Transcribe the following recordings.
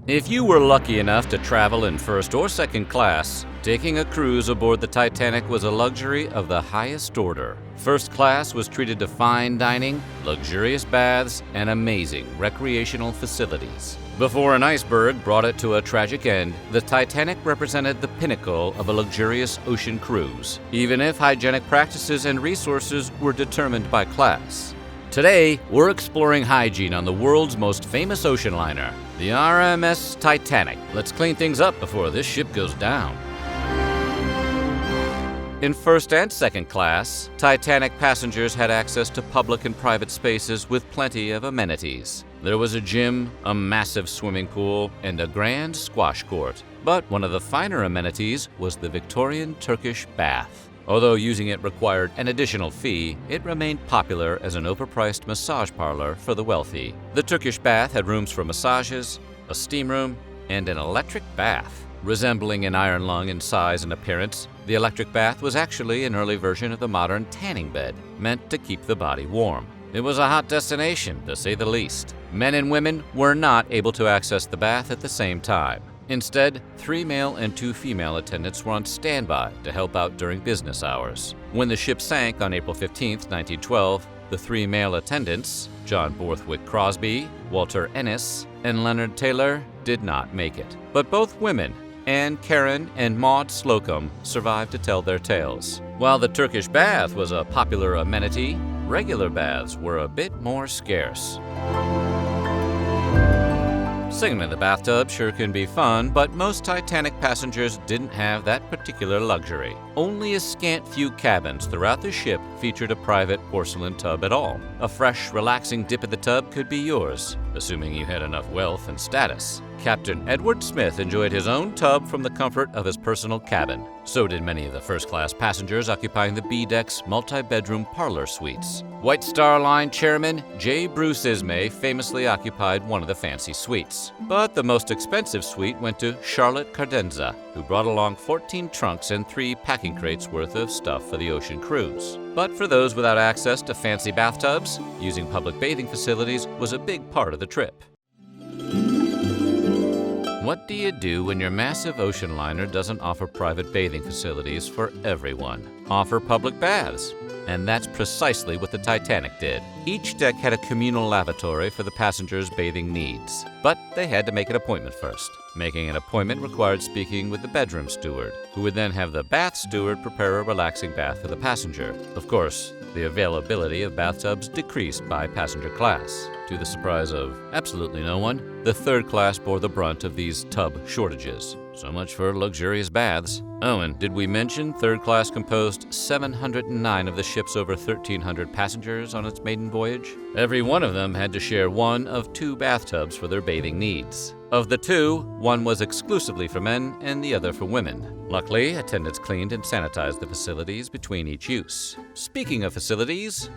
If you were lucky enough to travel in first or second class, taking a cruise aboard the Titanic was a luxury of the highest order. First class was treated to fine dining, luxurious baths, and amazing recreational facilities. Before an iceberg brought it to a tragic end, the Titanic represented the pinnacle of a luxurious ocean cruise, even if hygienic practices and resources were determined by class. Today, we're exploring hygiene on the world's most famous ocean liner, the RMS Titanic. Let's clean things up before this ship goes down. In first and second class, Titanic passengers had access to public and private spaces with plenty of amenities. There was a gym, a massive swimming pool, and a grand squash court. But one of the finer amenities was the Victorian Turkish bath. Although using it required an additional fee, it remained popular as an overpriced massage parlor for the wealthy. The Turkish bath had rooms for massages, a steam room, and an electric bath. Resembling an iron lung in size and appearance, the electric bath was actually an early version of the modern tanning bed, meant to keep the body warm. It was a hot destination, to say the least. Men and women were not able to access the bath at the same time. Instead, 3 male and 2 female attendants were on standby to help out during business hours. When the ship sank on April 15, 1912, the 3 male attendants, John Borthwick Crosby, Walter Ennis, and Leonard Taylor, did not make it. But both women, Anne Karen and Maud Slocum, survived to tell their tales. While the Turkish bath was a popular amenity, regular baths were a bit more scarce. Singing in the bathtub sure can be fun, but most Titanic passengers didn't have that particular luxury. Only a scant few cabins throughout the ship featured a private porcelain tub at all. A fresh, relaxing dip in the tub could be yours, assuming you had enough wealth and status. Captain Edward Smith enjoyed his own tub from the comfort of his personal cabin. So did many of the first-class passengers occupying the B-Deck's multi-bedroom parlor suites. White Star Line chairman J. Bruce Ismay famously occupied one of the fancy suites. But the most expensive suite went to Charlotte Cardenza, who brought along 14 trunks and 3 packing crates worth of stuff for the ocean cruise. But for those without access to fancy bathtubs, using public bathing facilities was a big part of the trip. What do you do when your massive ocean liner doesn't offer private bathing facilities for everyone? Offer public baths. And that's precisely what the Titanic did. Each deck had a communal lavatory for the passengers' bathing needs, but they had to make an appointment first. Making an appointment required speaking with the bedroom steward, who would then have the bath steward prepare a relaxing bath for the passenger. Of course, the availability of bathtubs decreased by passenger class. To the surprise of absolutely no one, the third class bore the brunt of these tub shortages. So much for luxurious baths. Oh, and did we mention third class composed 709 of the ship's over 1,300 passengers on its maiden voyage? Every one of them had to share one of 2 bathtubs for their bathing needs. Of the 2, one was exclusively for men and the other for women. Luckily, attendants cleaned and sanitized the facilities between each use. Speaking of facilities,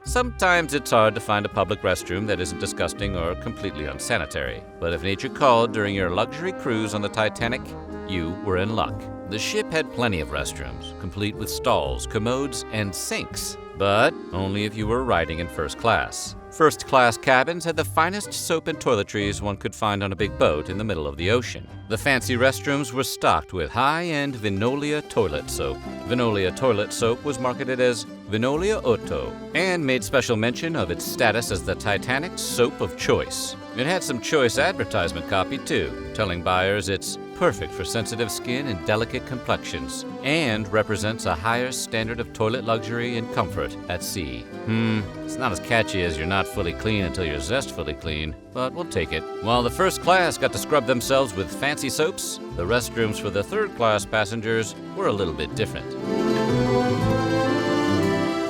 sometimes it's hard to find a public restroom that isn't disgusting or completely unsanitary. But if nature called during your luxury cruise on the Titanic, you were in luck. The ship had plenty of restrooms, complete with stalls, commodes, and sinks. But only if you were riding in first class. First-class cabins had the finest soap and toiletries one could find on a big boat in the middle of the ocean. The fancy restrooms were stocked with high-end Vinolia toilet soap. Vinolia toilet soap was marketed as Vinolia Otto and made special mention of its status as the Titanic's soap of choice. It had some choice advertisement copy too, telling buyers it's perfect for sensitive skin and delicate complexions, and represents a higher standard of toilet luxury and comfort at sea. It's not as catchy as you're not fully clean until you're zestfully clean, but we'll take it. While the first class got to scrub themselves with fancy soaps, the restrooms for the third class passengers were a little bit different.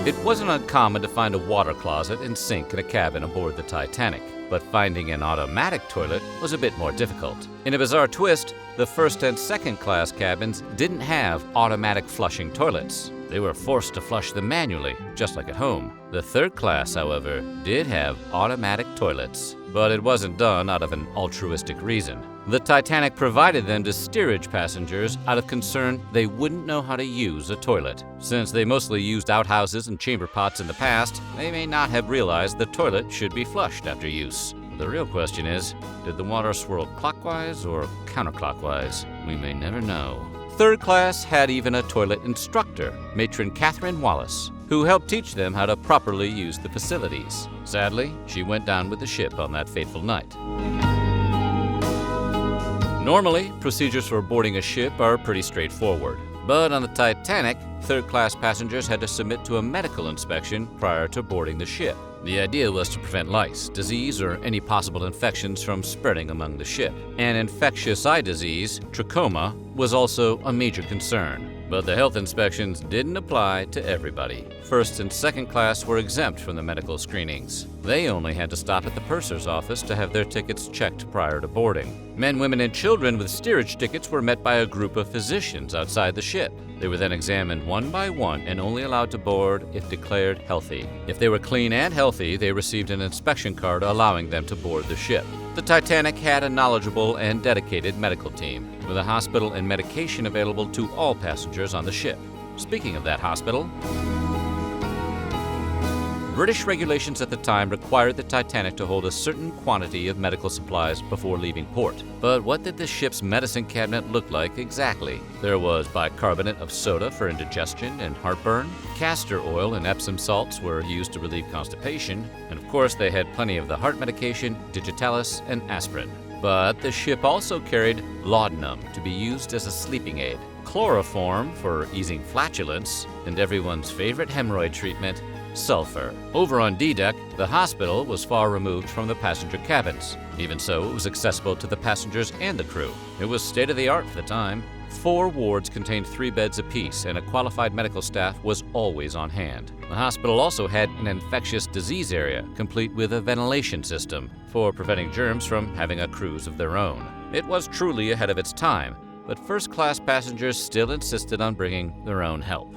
It wasn't uncommon to find a water closet and sink in a cabin aboard the Titanic, but finding an automatic toilet was a bit more difficult. In a bizarre twist, the first and second class cabins didn't have automatic flushing toilets. They were forced to flush them manually, just like at home. The third class, however, did have automatic toilets, but it wasn't done out of an altruistic reason. The Titanic provided them to steerage passengers out of concern they wouldn't know how to use a toilet. Since they mostly used outhouses and chamber pots in the past, they may not have realized the toilet should be flushed after use. The real question is, did the water swirl clockwise or counterclockwise? We may never know. Third class had even a toilet instructor, Matron Catherine Wallace, who helped teach them how to properly use the facilities. Sadly, she went down with the ship on that fateful night. Normally, procedures for boarding a ship are pretty straightforward. But on the Titanic, third-class passengers had to submit to a medical inspection prior to boarding the ship. The idea was to prevent lice, disease, or any possible infections from spreading among the ship. An infectious eye disease, trachoma, was also a major concern. But the health inspections didn't apply to everybody. First and second class were exempt from the medical screenings. They only had to stop at the purser's office to have their tickets checked prior to boarding. Men, women, and children with steerage tickets were met by a group of physicians outside the ship. They were then examined one by one and only allowed to board if declared healthy. If they were clean and healthy, they received an inspection card allowing them to board the ship. The Titanic had a knowledgeable and dedicated medical team, with a hospital and medication available to all passengers on the ship. Speaking of that hospital, British regulations at the time required the Titanic to hold a certain quantity of medical supplies before leaving port. But what did the ship's medicine cabinet look like exactly? There was bicarbonate of soda for indigestion and heartburn. Castor oil and Epsom salts were used to relieve constipation. And of course, they had plenty of the heart medication, digitalis, and aspirin. But the ship also carried laudanum to be used as a sleeping aid, chloroform for easing flatulence, and everyone's favorite hemorrhoid treatment, sulfur. Over on D-deck, the hospital was far removed from the passenger cabins. Even so, it was accessible to the passengers and the crew. It was state-of-the-art for the time. 4 wards contained 3 beds apiece, and a qualified medical staff was always on hand. The hospital also had an infectious disease area, complete with a ventilation system for preventing germs from having a cruise of their own. It was truly ahead of its time, but first-class passengers still insisted on bringing their own help.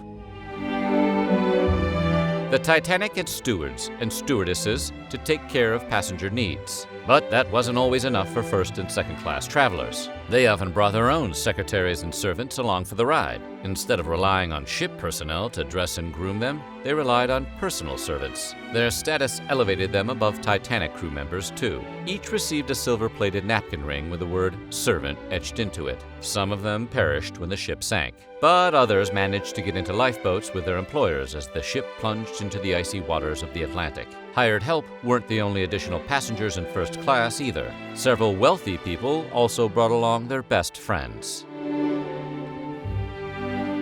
The Titanic had stewards and stewardesses to take care of passenger needs. But that wasn't always enough for first and second class travelers. They often brought their own secretaries and servants along for the ride. Instead of relying on ship personnel to dress and groom them, they relied on personal servants. Their status elevated them above Titanic crew members, too. Each received a silver-plated napkin ring with the word servant etched into it. Some of them perished when the ship sank, but others managed to get into lifeboats with their employers as the ship plunged into the icy waters of the Atlantic. Hired help weren't the only additional passengers in first class either. Several wealthy people also brought along their best friends.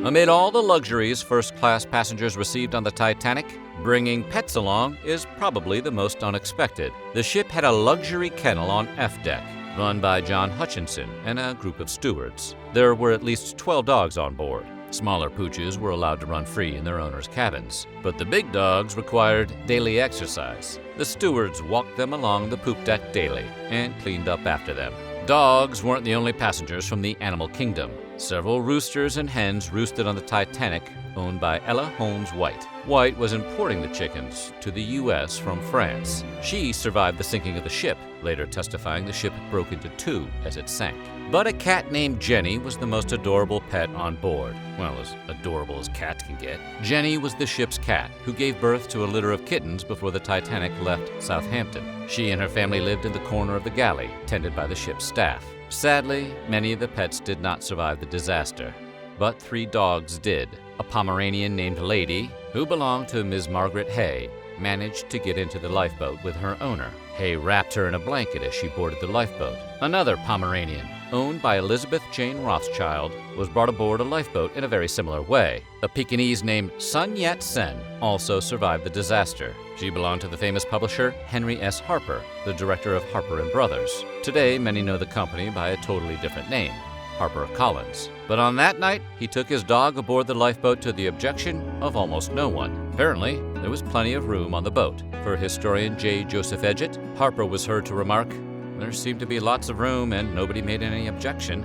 Amid all the luxuries first-class passengers received on the Titanic, bringing pets along is probably the most unexpected. The ship had a luxury kennel on F-deck, run by John Hutchinson and a group of stewards. There were at least 12 dogs on board. Smaller pooches were allowed to run free in their owners' cabins, but the big dogs required daily exercise. The stewards walked them along the poop deck daily and cleaned up after them. Dogs weren't the only passengers from the animal kingdom. Several roosters and hens roosted on the Titanic, owned by Ella Holmes White. White was importing the chickens to the U.S. from France. She survived the sinking of the ship, later testifying the ship broke into 2 as it sank. But a cat named Jenny was the most adorable pet on board. Well, as adorable as cats can get. Jenny was the ship's cat, who gave birth to a litter of kittens before the Titanic left Southampton. She and her family lived in the corner of the galley, tended by the ship's staff. Sadly, many of the pets did not survive the disaster, but 3 dogs did. A Pomeranian named Lady, who belonged to Ms. Margaret Hay, managed to get into the lifeboat with her owner. Hay wrapped her in a blanket as she boarded the lifeboat. Another Pomeranian, owned by Elizabeth Jane Rothschild, was brought aboard a lifeboat in a very similar way. A Pekingese named Sun Yat-sen also survived the disaster. She belonged to the famous publisher Henry S. Harper, the director of Harper & Brothers. Today, many know the company by a totally different name, HarperCollins. But on that night, he took his dog aboard the lifeboat to the objection of almost no one. Apparently, there was plenty of room on the boat. For historian J. Joseph Edgett, Harper was heard to remark, "There seemed to be lots of room and nobody made any objection."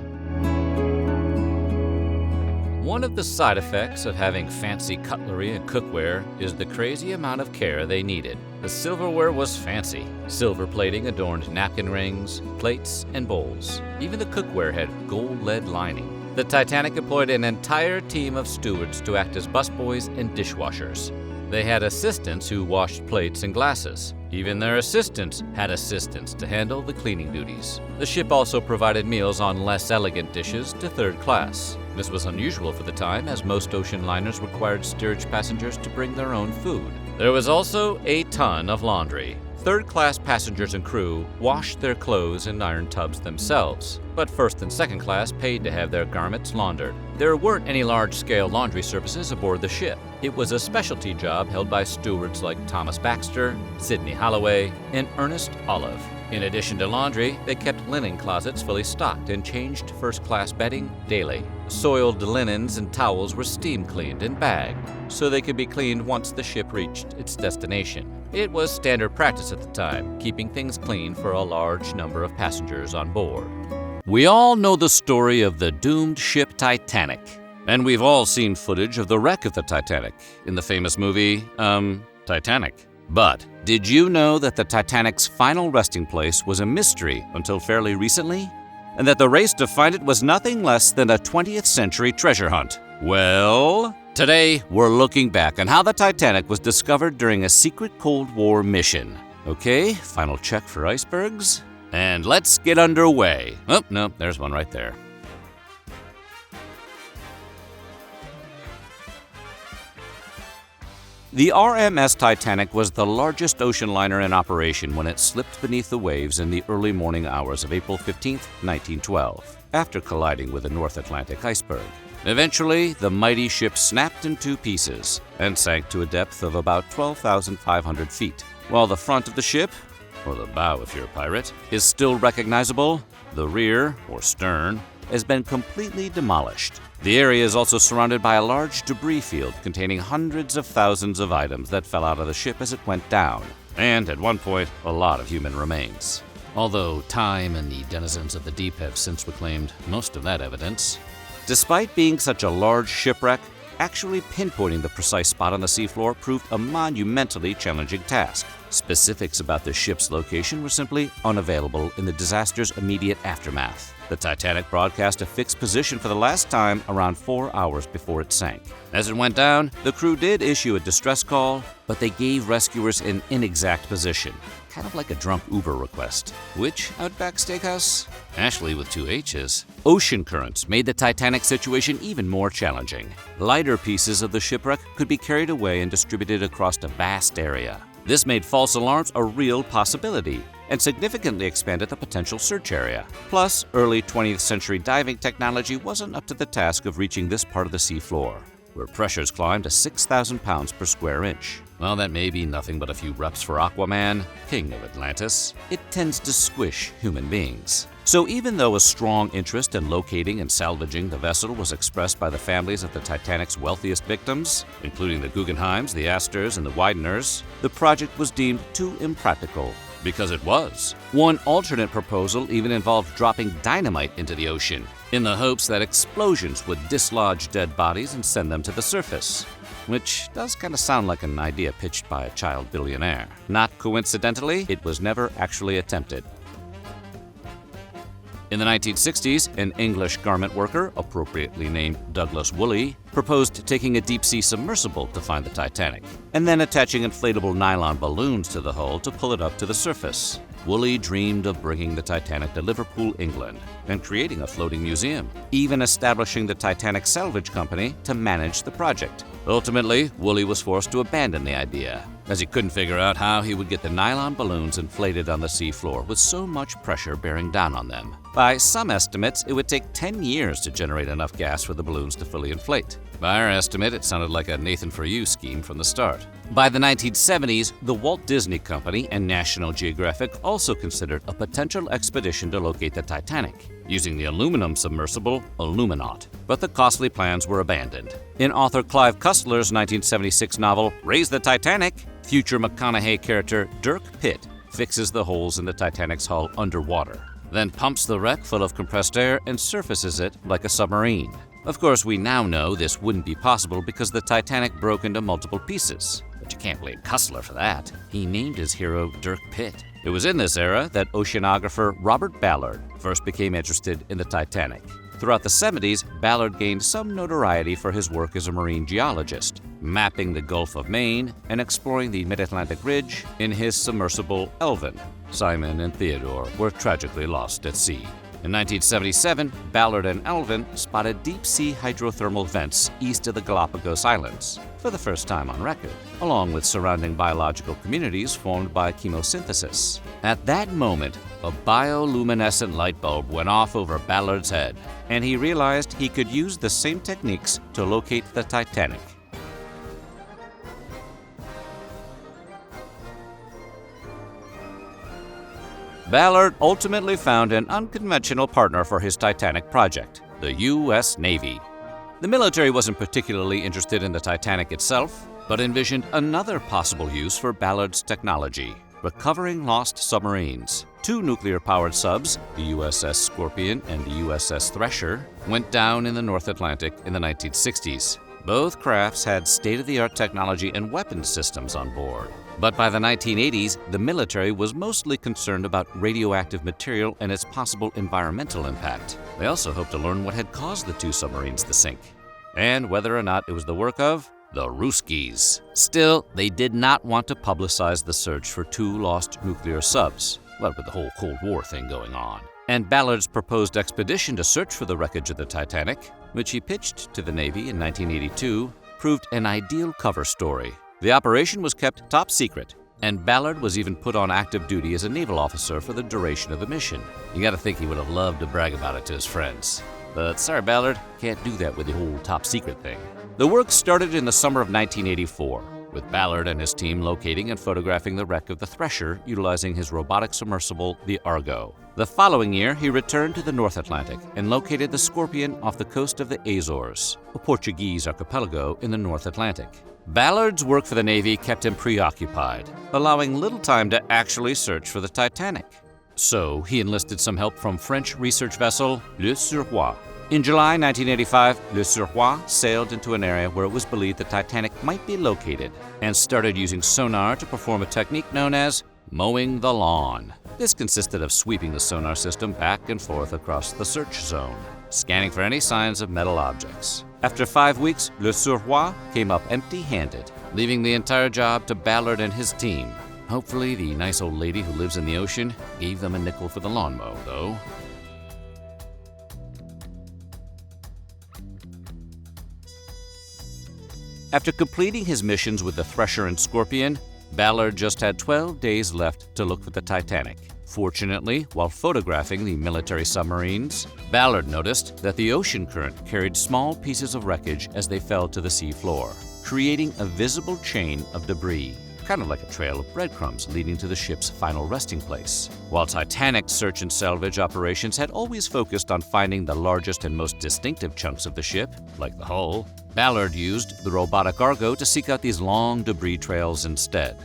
One of the side effects of having fancy cutlery and cookware is the crazy amount of care they needed. The silverware was fancy. Silver plating adorned napkin rings, plates, and bowls. Even the cookware had gold lead lining. The Titanic employed an entire team of stewards to act as busboys and dishwashers. They had assistants who washed plates and glasses. Even their assistants had assistants to handle the cleaning duties. The ship also provided meals on less elegant dishes to third class. This was unusual for the time, as most ocean liners required steerage passengers to bring their own food. There was also a ton of laundry. Third-class passengers and crew washed their clothes in iron tubs themselves, but first and second class paid to have their garments laundered. There weren't any large-scale laundry services aboard the ship. It was a specialty job held by stewards like Thomas Baxter, Sidney Holloway, and Ernest Olive. In addition to laundry, they kept linen closets fully stocked and changed first-class bedding daily. Soiled linens and towels were steam cleaned and bagged, so they could be cleaned once the ship reached its destination. It was standard practice at the time, keeping things clean for a large number of passengers on board. We all know the story of the doomed ship Titanic, and we've all seen footage of the wreck of the Titanic in the famous movie, Titanic. But did you know that the Titanic's final resting place was a mystery until fairly recently? And that the race to find it was nothing less than a 20th century treasure hunt? Well, today we're looking back on how the Titanic was discovered during a secret Cold War mission. Okay, final check for icebergs. And let's get underway. Oh, no, there's one right there. The RMS Titanic was the largest ocean liner in operation when it slipped beneath the waves in the early morning hours of April 15, 1912, after colliding with a North Atlantic iceberg. Eventually, the mighty ship snapped in two pieces and sank to a depth of about 12,500 feet. While the front of the ship, or the bow if you're a pirate, is still recognizable, the rear, or stern, has been completely demolished. The area is also surrounded by a large debris field containing hundreds of thousands of items that fell out of the ship as it went down, and at one point, a lot of human remains. Although time and the denizens of the deep have since reclaimed most of that evidence. Despite being such a large shipwreck, actually pinpointing the precise spot on the seafloor proved a monumentally challenging task. Specifics about the ship's location were simply unavailable in the disaster's immediate aftermath. The Titanic broadcast a fixed position for the last time around 4 hours before it sank. As it went down, the crew did issue a distress call, but they gave rescuers an inexact position, kind of like a drunk Uber request. Which Outback Steakhouse? Ashley with 2 H's. Ocean currents made the Titanic situation even more challenging. Lighter pieces of the shipwreck could be carried away and distributed across a vast area. This made false alarms a real possibility and significantly expanded the potential search area. Plus, early 20th century diving technology wasn't up to the task of reaching this part of the seafloor, where pressures climbed to 6,000 pounds per square inch. Well, that may be nothing but a few reps for Aquaman, king of Atlantis. It tends to squish human beings. So even though a strong interest in locating and salvaging the vessel was expressed by the families of the Titanic's wealthiest victims, including the Guggenheims, the Astors, and the Wideners, the project was deemed too impractical. Because it was. One alternate proposal even involved dropping dynamite into the ocean, in the hopes that explosions would dislodge dead bodies and send them to the surface. Which does kind of sound like an idea pitched by a child billionaire. Not coincidentally, it was never actually attempted. In the 1960s, an English garment worker, appropriately named Douglas Woolley, proposed taking a deep-sea submersible to find the Titanic, and then attaching inflatable nylon balloons to the hull to pull it up to the surface. Woolley dreamed of bringing the Titanic to Liverpool, England, and creating a floating museum, even establishing the Titanic Salvage Company to manage the project. Ultimately, Woolley was forced to abandon the idea, as he couldn't figure out how he would get the nylon balloons inflated on the seafloor with so much pressure bearing down on them. By some estimates, it would take 10 years to generate enough gas for the balloons to fully inflate. By our estimate, it sounded like a Nathan for You scheme from the start. By the 1970s, the Walt Disney Company and National Geographic also considered a potential expedition to locate the Titanic, using the aluminum submersible Illuminaut. But the costly plans were abandoned. In author Clive Cussler's 1976 novel, Raise the Titanic, future McConaughey character Dirk Pitt fixes the holes in the Titanic's hull underwater, then pumps the wreck full of compressed air and surfaces it like a submarine. Of course, we now know this wouldn't be possible because the Titanic broke into multiple pieces. But you can't blame Cussler for that. He named his hero Dirk Pitt. It was in this era that oceanographer Robert Ballard first became interested in the Titanic. Throughout the 70s, Ballard gained some notoriety for his work as a marine geologist, mapping the Gulf of Maine and exploring the mid-Atlantic ridge in his submersible Elvin. Simon and Theodore were tragically lost at sea. In 1977, Ballard and Elvin spotted deep-sea hydrothermal vents east of the Galapagos Islands, for the first time on record, along with surrounding biological communities formed by chemosynthesis. At that moment, a bioluminescent light bulb went off over Ballard's head, and he realized he could use the same techniques to locate the Titanic. Ballard ultimately found an unconventional partner for his Titanic project, the U.S. Navy. The military wasn't particularly interested in the Titanic itself, but envisioned another possible use for Ballard's technology: recovering lost submarines. Two nuclear-powered subs, the USS Scorpion and the USS Thresher, went down in the North Atlantic in the 1960s. Both crafts had state-of-the-art technology and weapons systems on board. But by the 1980s, the military was mostly concerned about radioactive material and its possible environmental impact. They also hoped to learn what had caused the two submarines to sink, and whether or not it was the work of the Ruskies. Still, they did not want to publicize the search for two lost nuclear subs, what with the whole Cold War thing going on. And Ballard's proposed expedition to search for the wreckage of the Titanic, which he pitched to the Navy in 1982, proved an ideal cover story. The operation was kept top secret, and Ballard was even put on active duty as a naval officer for the duration of the mission. You gotta think he would have loved to brag about it to his friends. But sorry, Ballard, can't do that with the whole top secret thing. The work started in the summer of 1984, with Ballard and his team locating and photographing the wreck of the Thresher utilizing his robotic submersible, the Argo. The following year, he returned to the North Atlantic and located the Scorpion off the coast of the Azores, a Portuguese archipelago in the North Atlantic. Ballard's work for the Navy kept him preoccupied, allowing little time to actually search for the Titanic. So he enlisted some help from French research vessel Le Suroît. In July 1985, Le Suroît sailed into an area where it was believed the Titanic might be located and started using sonar to perform a technique known as mowing the lawn. This consisted of sweeping the sonar system back and forth across the search zone, scanning for any signs of metal objects. After 5 weeks, Le Suroît came up empty-handed, leaving the entire job to Ballard and his team. Hopefully, the nice old lady who lives in the ocean gave them a nickel for the lawn mow, though. After completing his missions with the Thresher and Scorpion, Ballard just had 12 days left to look for the Titanic. Fortunately, while photographing the military submarines, Ballard noticed that the ocean current carried small pieces of wreckage as they fell to the sea floor, creating a visible chain of debris, kind of like a trail of breadcrumbs leading to the ship's final resting place. While Titanic's search and salvage operations had always focused on finding the largest and most distinctive chunks of the ship, like the hull, Ballard used the robotic Argo to seek out these long debris trails instead.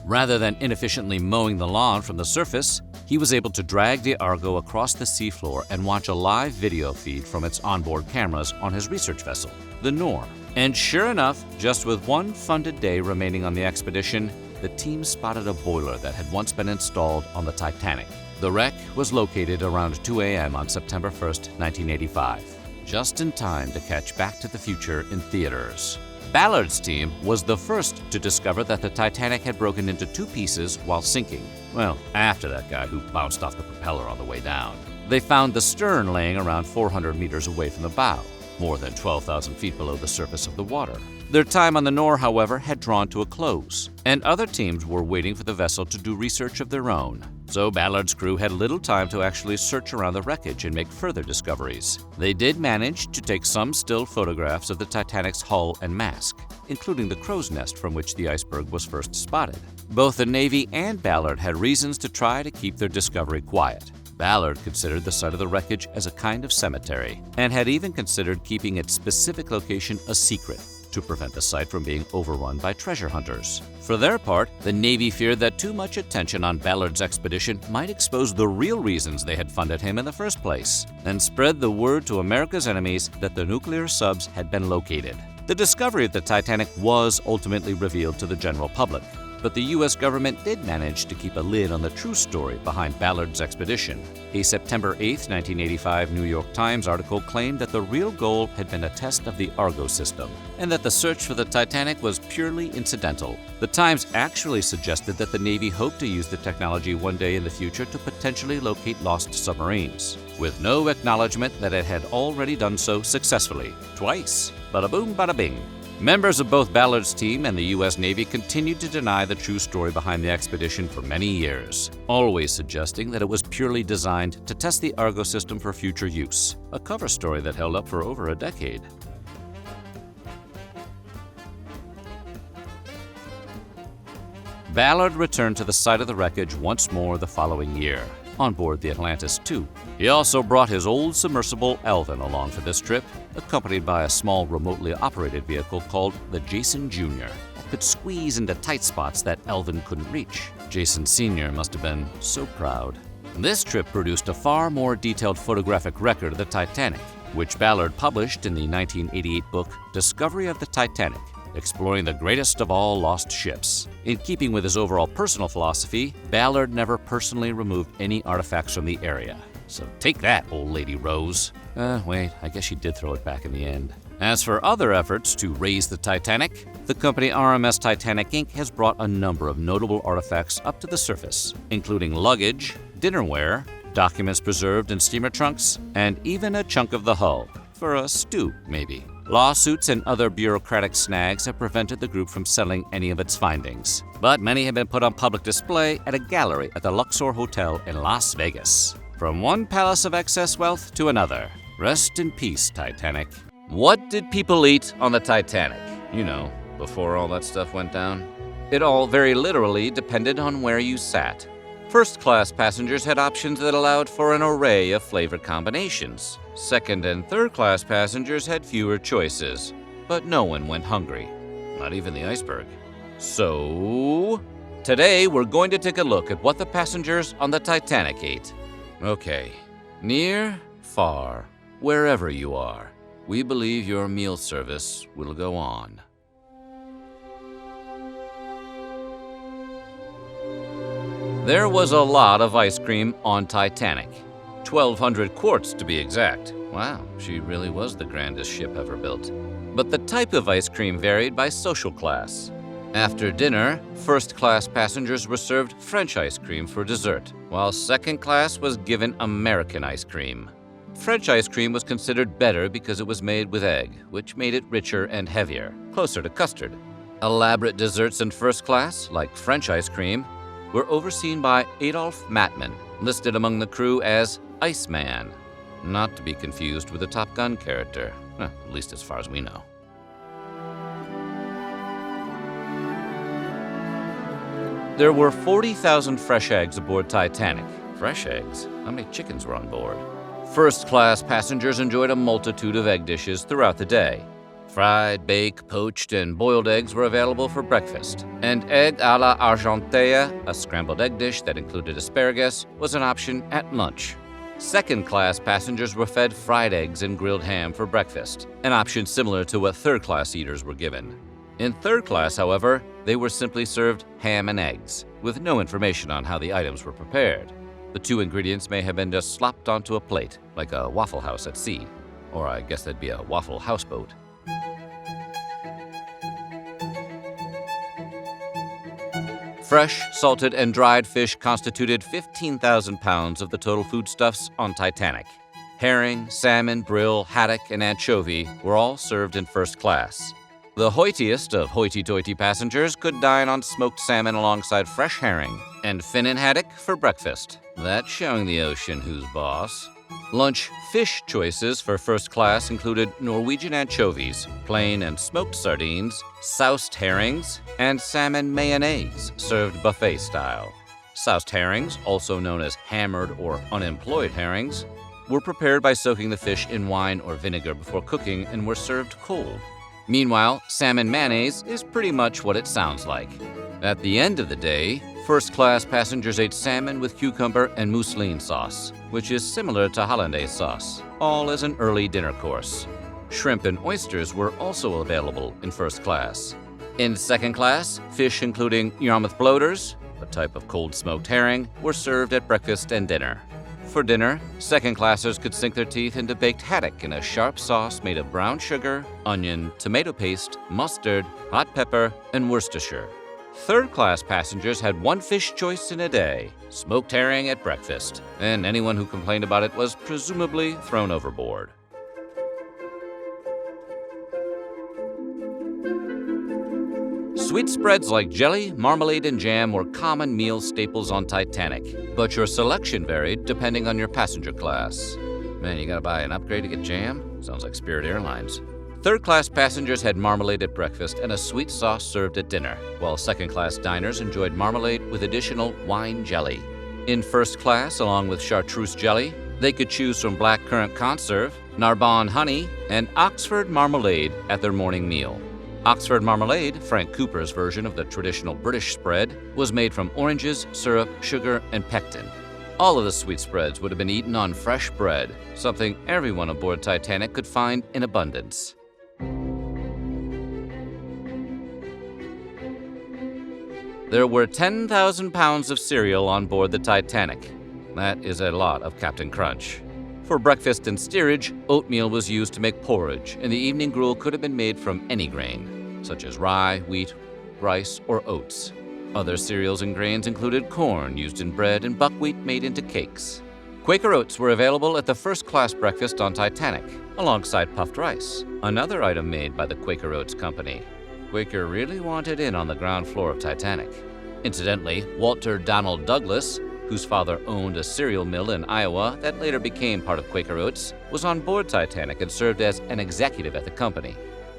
Rather than inefficiently mowing the lawn from the surface, he was able to drag the Argo across the seafloor and watch a live video feed from its onboard cameras on his research vessel, the Norm. And sure enough, just with one funded day remaining on the expedition, the team spotted a boiler that had once been installed on the Titanic. The wreck was located around 2 a.m. on September 1st, 1985, just in time to catch Back to the Future in theaters. Ballard's team was the first to discover that the Titanic had broken into two pieces while sinking. Well, after that guy who bounced off the propeller on the way down. They found the stern laying around 400 meters away from the bow, more than 12,000 feet below the surface of the water. Their time on the Nor, however, had drawn to a close, and other teams were waiting for the vessel to do research of their own. So Ballard's crew had little time to actually search around the wreckage and make further discoveries. They did manage to take some still photographs of the Titanic's hull and mast, including the crow's nest from which the iceberg was first spotted. Both the Navy and Ballard had reasons to try to keep their discovery quiet. Ballard considered the site of the wreckage as a kind of cemetery, and had even considered keeping its specific location a secret to prevent the site from being overrun by treasure hunters. For their part, the Navy feared that too much attention on Ballard's expedition might expose the real reasons they had funded him in the first place, and spread the word to America's enemies that the nuclear subs had been located. The discovery of the Titanic was ultimately revealed to the general public, But the U.S. government did manage to keep a lid on the true story behind Ballard's expedition. A September 8, 1985 New York Times article claimed that the real goal had been a test of the Argo system, and that the search for the Titanic was purely incidental. The Times actually suggested that the Navy hoped to use the technology one day in the future to potentially locate lost submarines, with no acknowledgement that it had already done so successfully. Twice. Bada boom, bada bing. Members of both Ballard's team and the U.S. Navy continued to deny the true story behind the expedition for many years, always suggesting that it was purely designed to test the Argo system for future use, a cover story that held up for over a decade. Ballard returned to the site of the wreckage once more the following year, on board the Atlantis II. He also brought his old submersible Elvin along for this trip, accompanied by a small remotely operated vehicle called the Jason Jr. that could squeeze into tight spots that Elvin couldn't reach. Jason Sr. must have been so proud. This trip produced a far more detailed photographic record of the Titanic, which Ballard published in the 1988 book Discovery of the Titanic, exploring the greatest of all lost ships. In keeping with his overall personal philosophy, Ballard never personally removed any artifacts from the area. So take that, old lady Rose. Wait, I guess she did throw it back in the end. As for other efforts to raise the Titanic, the company RMS Titanic Inc. has brought a number of notable artifacts up to the surface, including luggage, dinnerware, documents preserved in steamer trunks, and even a chunk of the hull. For a stew, maybe. Lawsuits and other bureaucratic snags have prevented the group from selling any of its findings, but many have been put on public display at a gallery at the Luxor Hotel in Las Vegas. From one palace of excess wealth to another. Rest in peace, Titanic. What did people eat on the Titanic? You know, before all that stuff went down. It all very literally depended on where you sat. First-class passengers had options that allowed for an array of flavor combinations. Second and third-class passengers had fewer choices, but no one went hungry, not even the iceberg. So, today we're going to take a look at what the passengers on the Titanic ate. Okay, near, far, wherever you are, we believe your meal service will go on. There was a lot of ice cream on Titanic. 1,200 quarts to be exact. Wow, she really was the grandest ship ever built. But the type of ice cream varied by social class. After dinner, first-class passengers were served French ice cream for dessert, while second class was given American ice cream. French ice cream was considered better because it was made with egg, which made it richer and heavier, closer to custard. Elaborate desserts in first class, like French ice cream, were overseen by Adolph Mattman, listed among the crew as Iceman, not to be confused with a Top Gun character, at least as far as we know. There were 40,000 fresh eggs aboard Titanic. Fresh eggs? How many chickens were on board? First-class passengers enjoyed a multitude of egg dishes throughout the day. Fried, baked, poached, and boiled eggs were available for breakfast, and egg à la Argentea, a scrambled egg dish that included asparagus, was an option at lunch. Second-class passengers were fed fried eggs and grilled ham for breakfast, an option similar to what third-class eaters were given. In third class, however, they were simply served ham and eggs, with no information on how the items were prepared. The two ingredients may have been just slopped onto a plate, like a Waffle House at sea. Or I guess that'd be a Waffle Houseboat. Fresh, salted, and dried fish constituted 15,000 pounds of the total foodstuffs on Titanic. Herring, salmon, brill, haddock, and anchovy were all served in first class. The hoitiest of hoity-toity passengers could dine on smoked salmon alongside fresh herring, and fin and haddock for breakfast. That's showing the ocean who's boss. Lunch fish choices for first class included Norwegian anchovies, plain and smoked sardines, soused herrings, and salmon mayonnaise, served buffet style. Soused herrings, also known as hammered or unemployed herrings, were prepared by soaking the fish in wine or vinegar before cooking and were served cold. Meanwhile, salmon mayonnaise is pretty much what it sounds like. At the end of the day, first-class passengers ate salmon with cucumber and mousseline sauce, which is similar to hollandaise sauce, all as an early dinner course. Shrimp and oysters were also available in first class. In second class, fish including Yarmouth bloaters, a type of cold smoked herring, were served at breakfast and dinner. For dinner, second classers could sink their teeth into baked haddock in a sharp sauce made of brown sugar, onion, tomato paste, mustard, hot pepper, and Worcestershire. Third class passengers had one fish choice in a day, smoked herring at breakfast, and anyone who complained about it was presumably thrown overboard. Sweet spreads like jelly, marmalade, and jam were common meal staples on Titanic, but your selection varied depending on your passenger class. Man, you gotta buy an upgrade to get jam? Sounds like Spirit Airlines. Third-class passengers had marmalade at breakfast and a sweet sauce served at dinner, while second-class diners enjoyed marmalade with additional wine jelly. In first class, along with chartreuse jelly, they could choose from blackcurrant conserve, Narbonne honey, and Oxford marmalade at their morning meal. Oxford marmalade, Frank Cooper's version of the traditional British spread, was made from oranges, syrup, sugar, and pectin. All of the sweet spreads would have been eaten on fresh bread, something everyone aboard Titanic could find in abundance. There were 10,000 pounds of cereal on board the Titanic. That is a lot of Captain Crunch. For breakfast and steerage, oatmeal was used to make porridge, and the evening gruel could have been made from any grain, such as rye, wheat, rice, or oats. Other cereals and grains included corn used in bread and buckwheat made into cakes. Quaker oats were available at the first-class breakfast on Titanic, alongside puffed rice, another item made by the Quaker Oats Company. Quaker really wanted in on the ground floor of Titanic. Incidentally, Walter Donald Douglas, whose father owned a cereal mill in Iowa that later became part of Quaker Oats, was on board Titanic and served as an executive at the company.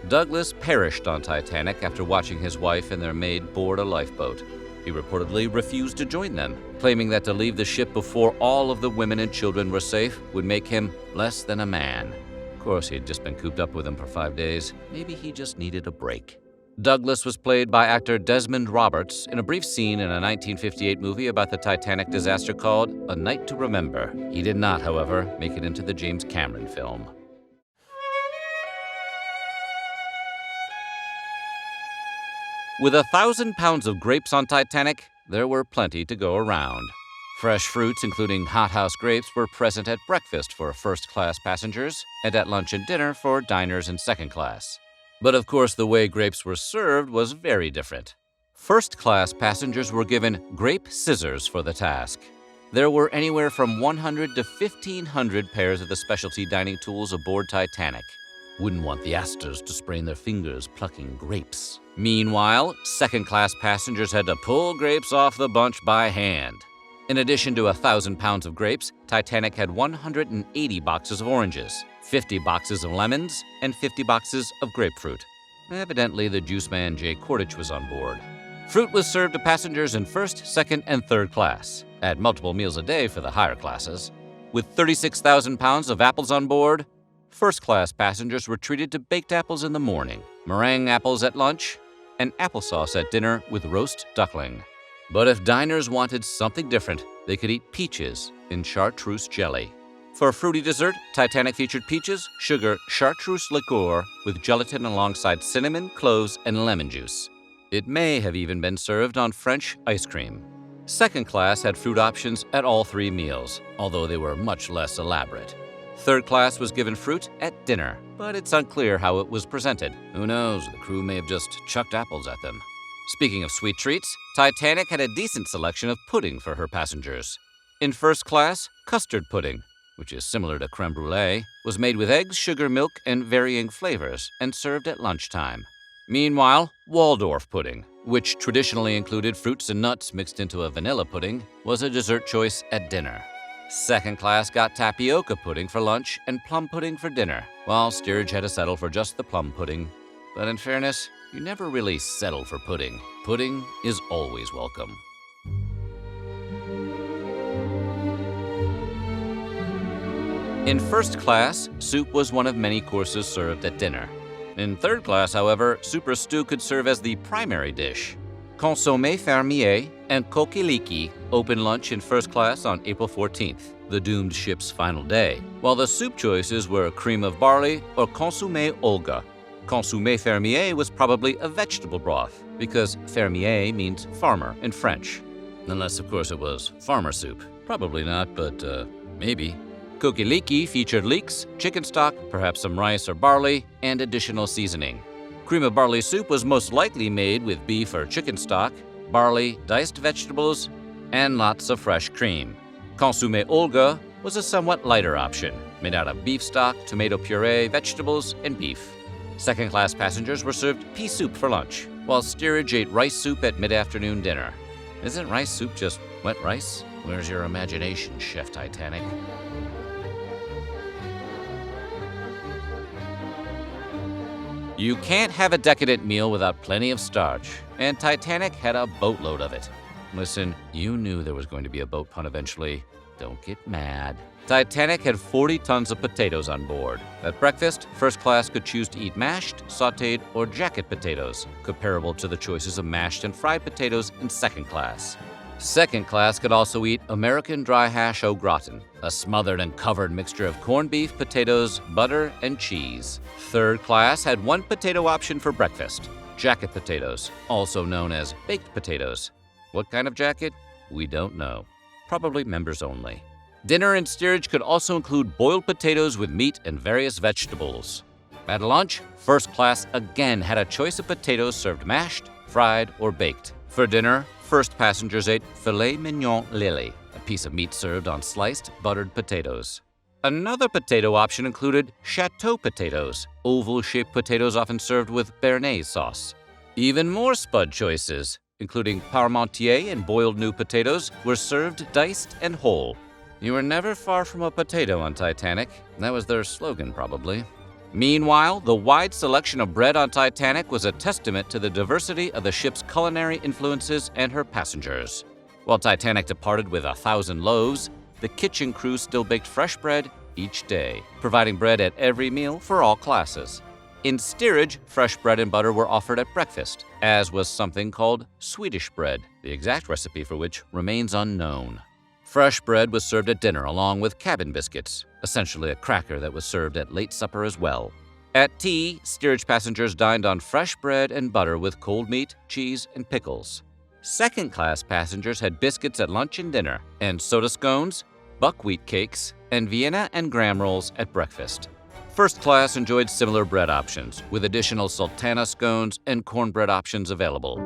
Douglas perished on Titanic after watching his wife and their maid board a lifeboat. He reportedly refused to join them, claiming that to leave the ship before all of the women and children were safe would make him less than a man. Of course, he had just been cooped up with them for 5 days. Maybe he just needed a break. Douglas was played by actor Desmond Roberts in a brief scene in a 1958 movie about the Titanic disaster called A Night to Remember. He did not, however, make it into the James Cameron film. With 1,000 pounds of grapes on Titanic, there were plenty to go around. Fresh fruits, including hothouse grapes, were present at breakfast for first-class passengers and at lunch and dinner for diners in second class. But of course, the way grapes were served was very different. First-class passengers were given grape scissors for the task. There were anywhere from 100 to 1,500 pairs of the specialty dining tools aboard Titanic. Wouldn't want the Astors to sprain their fingers plucking grapes. Meanwhile, second-class passengers had to pull grapes off the bunch by hand. In addition to 1,000 pounds of grapes, Titanic had 180 boxes of oranges, 50 boxes of lemons, and 50 boxes of grapefruit. Evidently, the juice man Jay Cordich was on board. Fruit was served to passengers in first, second, and third class, at multiple meals a day for the higher classes. With 36,000 pounds of apples on board, first-class passengers were treated to baked apples in the morning, meringue apples at lunch, and applesauce at dinner with roast duckling. But if diners wanted something different, they could eat peaches in chartreuse jelly. For fruity dessert, Titanic featured peaches, sugar, chartreuse liqueur with gelatin alongside cinnamon, cloves, and lemon juice. It may have even been served on French ice cream. Second class had fruit options at all 3 meals, although they were much less elaborate. Third class was given fruit at dinner, but it's unclear how it was presented. Who knows, the crew may have just chucked apples at them. Speaking of sweet treats, Titanic had a decent selection of pudding for her passengers. In first class, custard pudding, which is similar to creme brulee, was made with eggs, sugar, milk, and varying flavors, and served at lunchtime. Meanwhile, Waldorf pudding, which traditionally included fruits and nuts mixed into a vanilla pudding, was a dessert choice at dinner. Second class got tapioca pudding for lunch and plum pudding for dinner, while steerage had to settle for just the plum pudding. But in fairness, you never really settle for pudding. Pudding is always welcome. In first class, soup was one of many courses served at dinner. In third class, however, soup or stew could serve as the primary dish. Consommé fermier and kokiliki opened lunch in first class on April 14th, the doomed ship's final day, while the soup choices were cream of barley or consommé Olga. Consommé fermier was probably a vegetable broth, because fermier means farmer in French. Unless, of course, it was farmer soup. Probably not, but maybe. Kokiliki featured leeks, chicken stock, perhaps some rice or barley, and additional seasoning. Cream of barley soup was most likely made with beef or chicken stock, barley, diced vegetables, and lots of fresh cream. Consommé Olga was a somewhat lighter option, made out of beef stock, tomato puree, vegetables, and beef. Second-class passengers were served pea soup for lunch, while steerage ate rice soup at mid-afternoon dinner. Isn't rice soup just wet rice? Where's your imagination, Chef Titanic? You can't have a decadent meal without plenty of starch, and Titanic had a boatload of it. Listen, you knew there was going to be a boat pun eventually. Don't get mad. Titanic had 40 tons of potatoes on board. At breakfast, first class could choose to eat mashed, sautéed, or jacket potatoes, comparable to the choices of mashed and fried potatoes in second class. Second class could also eat American dry hash au gratin, a smothered and covered mixture of corned beef, potatoes, butter, and cheese. Third class had one potato option for breakfast, jacket potatoes, also known as baked potatoes. What kind of jacket? We don't know. Probably members only. Dinner and steerage could also include boiled potatoes with meat and various vegetables. At lunch, first class again had a choice of potatoes served mashed, fried, or baked. For dinner, first passengers ate filet mignon lily, a piece of meat served on sliced, buttered potatoes. Another potato option included chateau potatoes, oval-shaped potatoes often served with béarnaise sauce. Even more spud choices, including parmentier and boiled new potatoes, were served diced and whole. You were never far from a potato on Titanic. That was their slogan, probably. Meanwhile, the wide selection of bread on Titanic was a testament to the diversity of the ship's culinary influences and her passengers. While Titanic departed with 1,000 loaves, the kitchen crew still baked fresh bread each day, providing bread at every meal for all classes. In steerage, fresh bread and butter were offered at breakfast, as was something called Swedish bread, the exact recipe for which remains unknown. Fresh bread was served at dinner along with cabin biscuits, essentially a cracker that was served at late supper as well. At tea, steerage passengers dined on fresh bread and butter with cold meat, cheese, and pickles. Second-class passengers had biscuits at lunch and dinner, and soda scones, buckwheat cakes, and Vienna and graham rolls at breakfast. First class enjoyed similar bread options, with additional sultana scones and cornbread options available.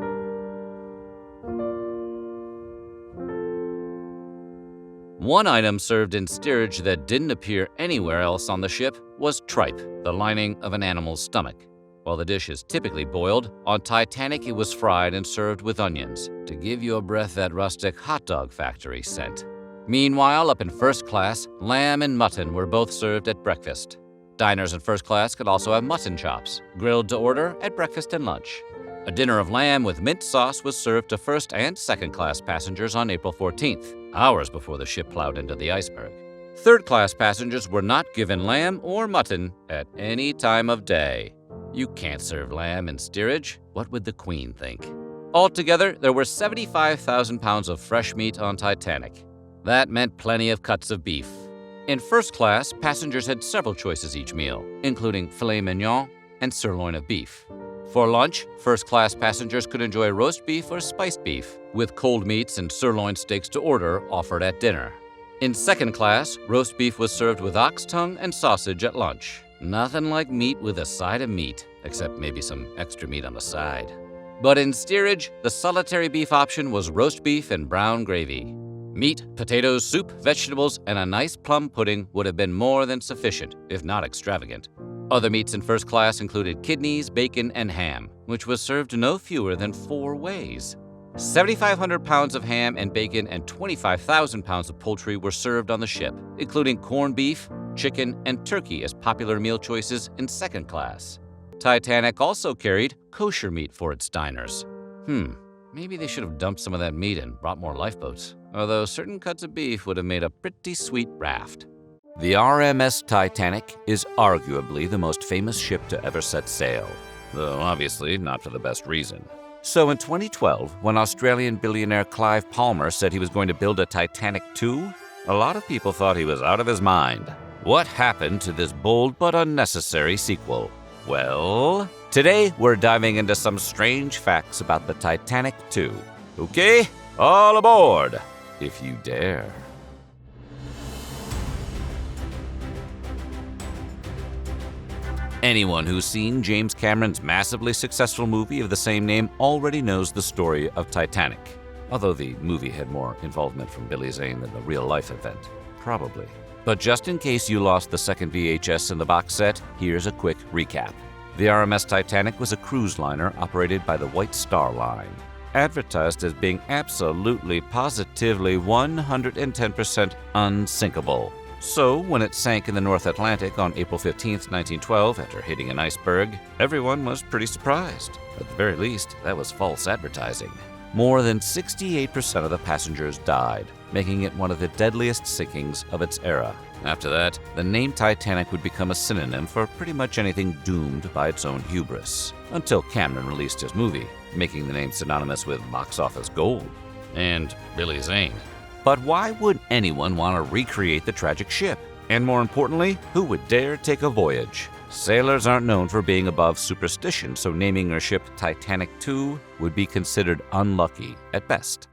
One item served in steerage that didn't appear anywhere else on the ship was tripe, the lining of an animal's stomach. While the dish is typically boiled, on Titanic it was fried and served with onions to give you a breath that rustic hot dog factory scent. Meanwhile, up in first class, lamb and mutton were both served at breakfast. Diners in first class could also have mutton chops, grilled to order at breakfast and lunch. A dinner of lamb with mint sauce was served to first and second class passengers on April 14th, hours before the ship plowed into the iceberg. Third class passengers were not given lamb or mutton at any time of day. You can't serve lamb in steerage. What would the Queen think? Altogether, there were 75,000 pounds of fresh meat on Titanic. That meant plenty of cuts of beef. In first class, passengers had several choices each meal, including filet mignon and sirloin of beef. For lunch, first-class passengers could enjoy roast beef or spiced beef, with cold meats and sirloin steaks to order offered at dinner. In second class, roast beef was served with ox tongue and sausage at lunch. Nothing like meat with a side of meat, except maybe some extra meat on the side. But in steerage, the solitary beef option was roast beef and brown gravy. Meat, potatoes, soup, vegetables, and a nice plum pudding would have been more than sufficient, if not extravagant. Other meats in first class included kidneys, bacon, and ham, which was served no fewer than 4 ways. 7,500 pounds of ham and bacon and 25,000 pounds of poultry were served on the ship, including corned beef, chicken, and turkey as popular meal choices in second class. Titanic also carried kosher meat for its diners. Maybe they should have dumped some of that meat and brought more lifeboats, although certain cuts of beef would have made a pretty sweet raft. The RMS Titanic is arguably the most famous ship to ever set sail, though obviously not for the best reason. So in 2012, when Australian billionaire Clive Palmer said he was going to build a Titanic II, a lot of people thought he was out of his mind. What happened to this bold but unnecessary sequel? Well, today we're diving into some strange facts about the Titanic II. Okay? All aboard, if you dare. Anyone who's seen James Cameron's massively successful movie of the same name already knows the story of Titanic. Although the movie had more involvement from Billy Zane than the real-life event. Probably. But just in case you lost the second VHS in the box set, here's a quick recap. The RMS Titanic was a cruise liner operated by the White Star Line, advertised as being absolutely, positively 110% unsinkable. So, when it sank in the North Atlantic on April 15, 1912, after hitting an iceberg, everyone was pretty surprised. At the very least, that was false advertising. More than 68% of the passengers died, making it one of the deadliest sinkings of its era. After that, the name Titanic would become a synonym for pretty much anything doomed by its own hubris, until Cameron released his movie, making the name synonymous with box office gold. And Billy Zane. But why would anyone want to recreate the tragic ship? And more importantly, who would dare take a voyage? Sailors aren't known for being above superstition, so naming their ship Titanic II would be considered unlucky at best.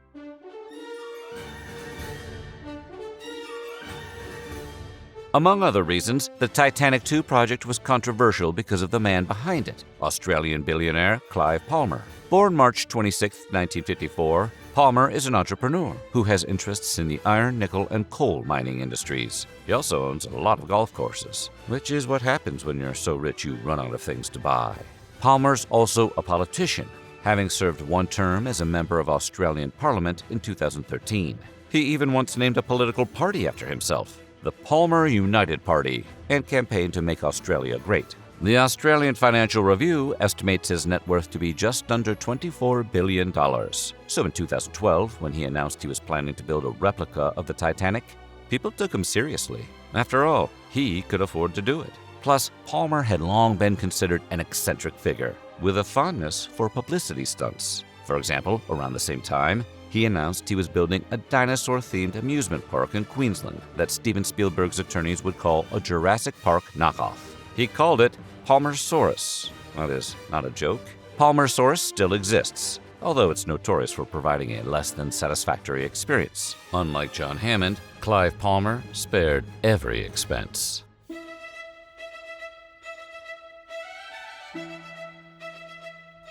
Among other reasons, the Titanic II project was controversial because of the man behind it, Australian billionaire Clive Palmer. Born March 26, 1954, Palmer is an entrepreneur who has interests in the iron, nickel, and coal mining industries. He also owns a lot of golf courses, which is what happens when you're so rich you run out of things to buy. Palmer's also a politician, having served one term as a member of Australian Parliament in 2013. He even once named a political party after himself, the Palmer United Party, and campaigned to make Australia great. The Australian Financial Review estimates his net worth to be just under $24 billion. So in 2012, when he announced he was planning to build a replica of the Titanic, people took him seriously. After all, he could afford to do it. Plus, Palmer had long been considered an eccentric figure, with a fondness for publicity stunts. For example, around the same time, he announced he was building a dinosaur-themed amusement park in Queensland that Steven Spielberg's attorneys would call a Jurassic Park knockoff. He called it Palmersaurus. That is not a joke. Palmersaurus still exists, although it's notorious for providing a less than satisfactory experience. Unlike John Hammond, Clive Palmer spared every expense.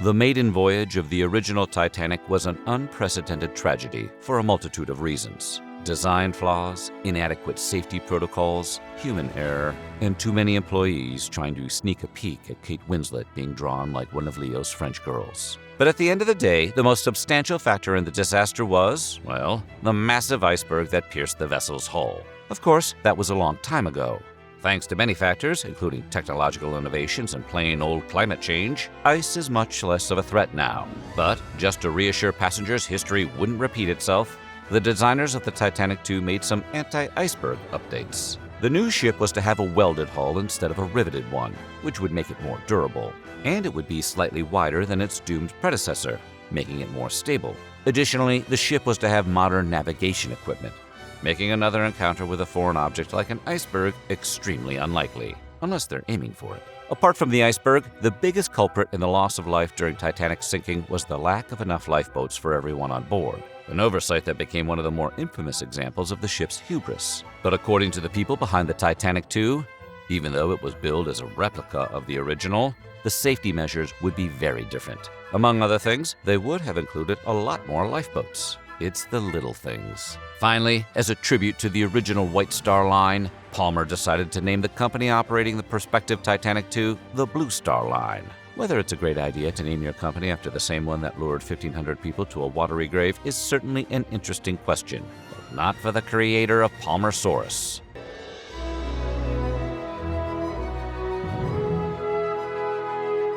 The maiden voyage of the original Titanic was an unprecedented tragedy for a multitude of reasons. Design flaws, inadequate safety protocols, human error, and too many employees trying to sneak a peek at Kate Winslet being drawn like one of Leo's French girls. But at the end of the day, the most substantial factor in the disaster was, well, the massive iceberg that pierced the vessel's hull. Of course, that was a long time ago. Thanks to many factors, including technological innovations and plain old climate change, ice is much less of a threat now. But just to reassure passengers history wouldn't repeat itself, the designers of the Titanic II made some anti-iceberg updates. The new ship was to have a welded hull instead of a riveted one, which would make it more durable, and it would be slightly wider than its doomed predecessor, making it more stable. Additionally, the ship was to have modern navigation equipment, making another encounter with a foreign object like an iceberg extremely unlikely, unless they're aiming for it. Apart from the iceberg, the biggest culprit in the loss of life during Titanic's sinking was the lack of enough lifeboats for everyone on board, an oversight that became one of the more infamous examples of the ship's hubris. But according to the people behind the Titanic II, even though it was billed as a replica of the original, the safety measures would be very different. Among other things, they would have included a lot more lifeboats. It's the little things. Finally, as a tribute to the original White Star Line, Palmer decided to name the company operating the prospective Titanic II the Blue Star Line. Whether it's a great idea to name your company after the same one that lured 1,500 people to a watery grave is certainly an interesting question, but not for the creator of Palmersaurus.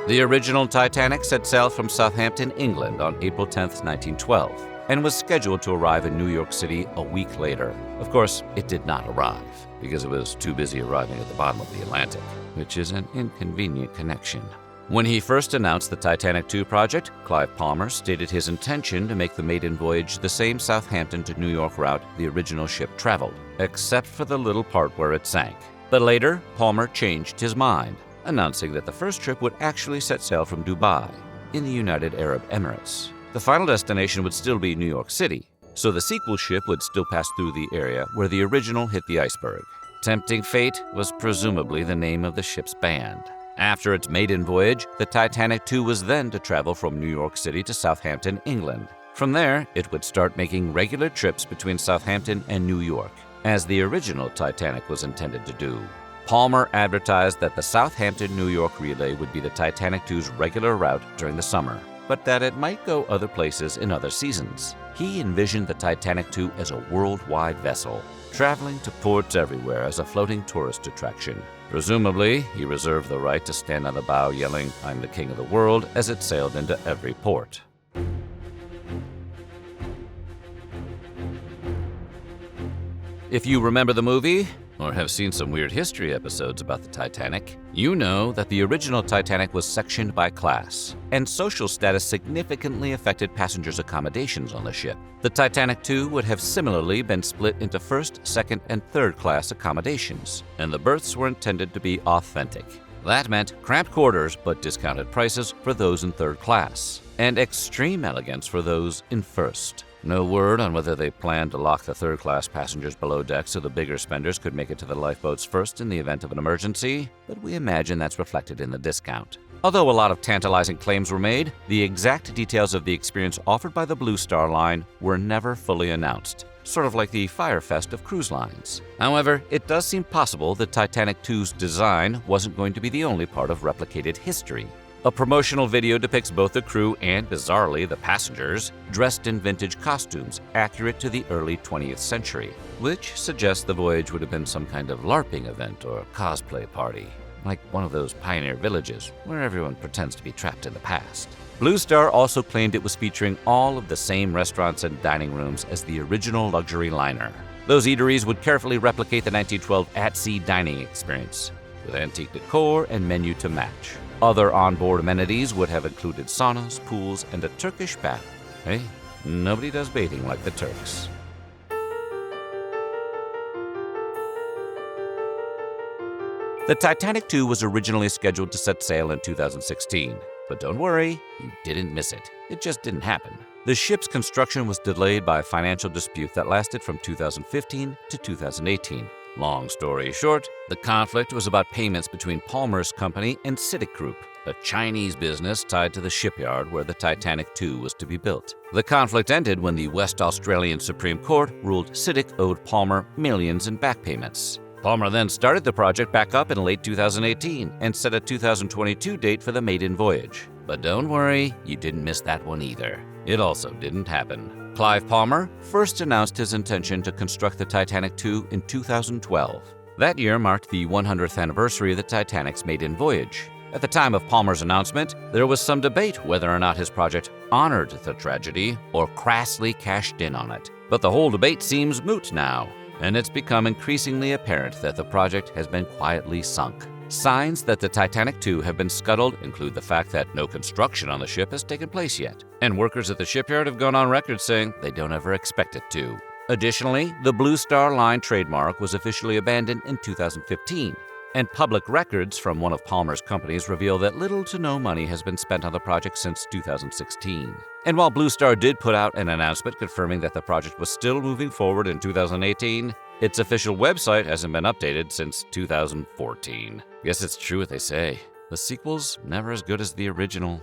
The original Titanic set sail from Southampton, England on April 10, 1912. And was scheduled to arrive in New York City a week later. Of course, it did not arrive, because it was too busy arriving at the bottom of the Atlantic, which is an inconvenient connection. When he first announced the Titanic II project, Clive Palmer stated his intention to make the maiden voyage the same Southampton to New York route the original ship traveled, except for the little part where it sank. But later, Palmer changed his mind. announcing that the first trip would actually set sail from Dubai in the United Arab Emirates. The final destination would still be New York City, so the sequel ship would still pass through the area where the original hit the iceberg. Tempting Fate was presumably the name of the ship's band. After its maiden voyage, the Titanic II was then to travel from New York City to Southampton, England. From there, it would start making regular trips between Southampton and New York, as the original Titanic was intended to do. Palmer advertised that the Southampton, New York relay would be the Titanic II's regular route during the summer, but that it might go other places in other seasons. He envisioned the Titanic II as a worldwide vessel, traveling to ports everywhere as a floating tourist attraction. Presumably, he reserved the right to stand on the bow yelling, "I'm the king of the world," as it sailed into every port. If you remember the movie, or have seen some weird history episodes about the Titanic, you know that the original Titanic was sectioned by class, and social status significantly affected passengers' accommodations on the ship. The Titanic II would have similarly been split into first, second, and third class accommodations, and the berths were intended to be authentic. That meant cramped quarters but discounted prices for those in third class, and extreme elegance for those in first. No word on whether they planned to lock the third-class passengers below deck so the bigger spenders could make it to the lifeboats first in the event of an emergency, but we imagine that's reflected in the discount. Although a lot of tantalizing claims were made, the exact details of the experience offered by the Blue Star Line were never fully announced, sort of like the Firefest of cruise lines. However, it does seem possible that Titanic II's design wasn't going to be the only part of replicated history. A promotional video depicts both the crew and, bizarrely, the passengers dressed in vintage costumes accurate to the early 20th century, which suggests the voyage would have been some kind of LARPing event or cosplay party, like one of those pioneer villages where everyone pretends to be trapped in the past. Blue Star also claimed it was featuring all of the same restaurants and dining rooms as the original luxury liner. Those eateries would carefully replicate the 1912 at-sea dining experience, with antique decor and menu to match. Other onboard amenities would have included saunas, pools, and a Turkish bath. Hey, nobody does bathing like the Turks. The Titanic II was originally scheduled to set sail in 2016, but don't worry, you didn't miss it. It just didn't happen. The ship's construction was delayed by a financial dispute that lasted from 2015 to 2018. Long story short, the conflict was about payments between Palmer's company and CITIC Group, a Chinese business tied to the shipyard where the Titanic II was to be built. The conflict ended when the West Australian Supreme Court ruled CITIC owed Palmer millions in back payments. Palmer then started the project back up in late 2018 and set a 2022 date for the maiden voyage. But don't worry, you didn't miss that one either. It also didn't happen. Clive Palmer first announced his intention to construct the Titanic II in 2012. That year marked the 100th anniversary of the Titanic's maiden voyage. At the time of Palmer's announcement, there was some debate whether or not his project honored the tragedy or crassly cashed in on it. But the whole debate seems moot now, and it's become increasingly apparent that the project has been quietly sunk. Signs that the Titanic II have been scuttled include the fact that no construction on the ship has taken place yet, and workers at the shipyard have gone on record saying they don't ever expect it to. Additionally, the Blue Star Line trademark was officially abandoned in 2015, and public records from one of Palmer's companies reveal that little to no money has been spent on the project since 2016. And while Blue Star did put out an announcement confirming that the project was still moving forward in 2018, its official website hasn't been updated since 2014. Guess it's true what they say. The sequel's never as good as the original.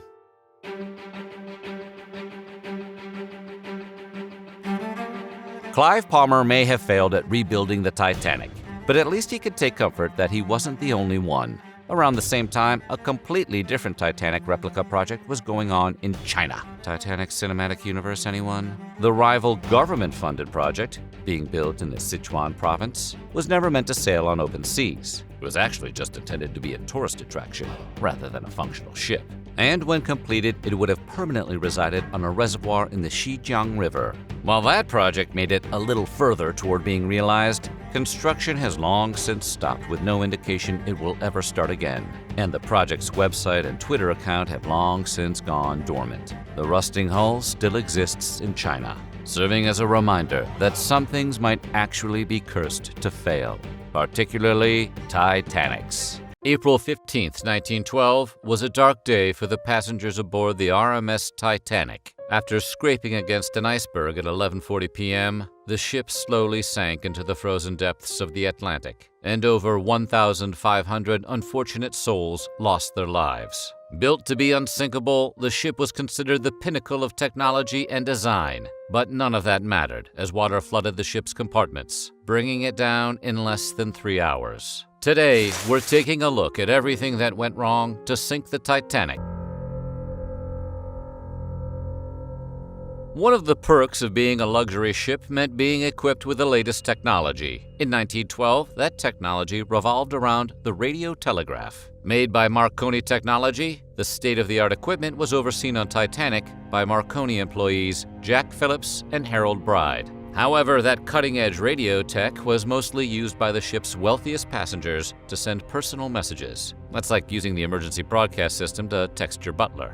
Clive Palmer may have failed at rebuilding the Titanic, but at least he could take comfort that he wasn't the only one. Around the same time, a completely different Titanic replica project was going on in China. Titanic Cinematic Universe, anyone? The rival government-funded project, being built in the Sichuan province, was never meant to sail on open seas. It was actually just intended to be a tourist attraction, rather than a functional ship. And when completed, it would have permanently resided on a reservoir in the Xinjiang River. While that project made it a little further toward being realized, construction has long since stopped with no indication it will ever start again, and the project's website and Twitter account have long since gone dormant. The rusting hull still exists in China, serving as a reminder that some things might actually be cursed to fail, particularly Titanics. April 15, 1912, was a dark day for the passengers aboard the RMS Titanic. After scraping against an iceberg at 11:40 p.m., the ship slowly sank into the frozen depths of the Atlantic, and over 1,500 unfortunate souls lost their lives. Built to be unsinkable, the ship was considered the pinnacle of technology and design, but none of that mattered as water flooded the ship's compartments, bringing it down in less than 3 hours. Today, we're taking a look at everything that went wrong to sink the Titanic. One of the perks of being a luxury ship meant being equipped with the latest technology. In 1912, that technology revolved around the radio telegraph. Made by Marconi Technology, the state-of-the-art equipment was overseen on Titanic by Marconi employees Jack Phillips and Harold Bride. However, that cutting-edge radio tech was mostly used by the ship's wealthiest passengers to send personal messages. That's like using the emergency broadcast system to text your butler.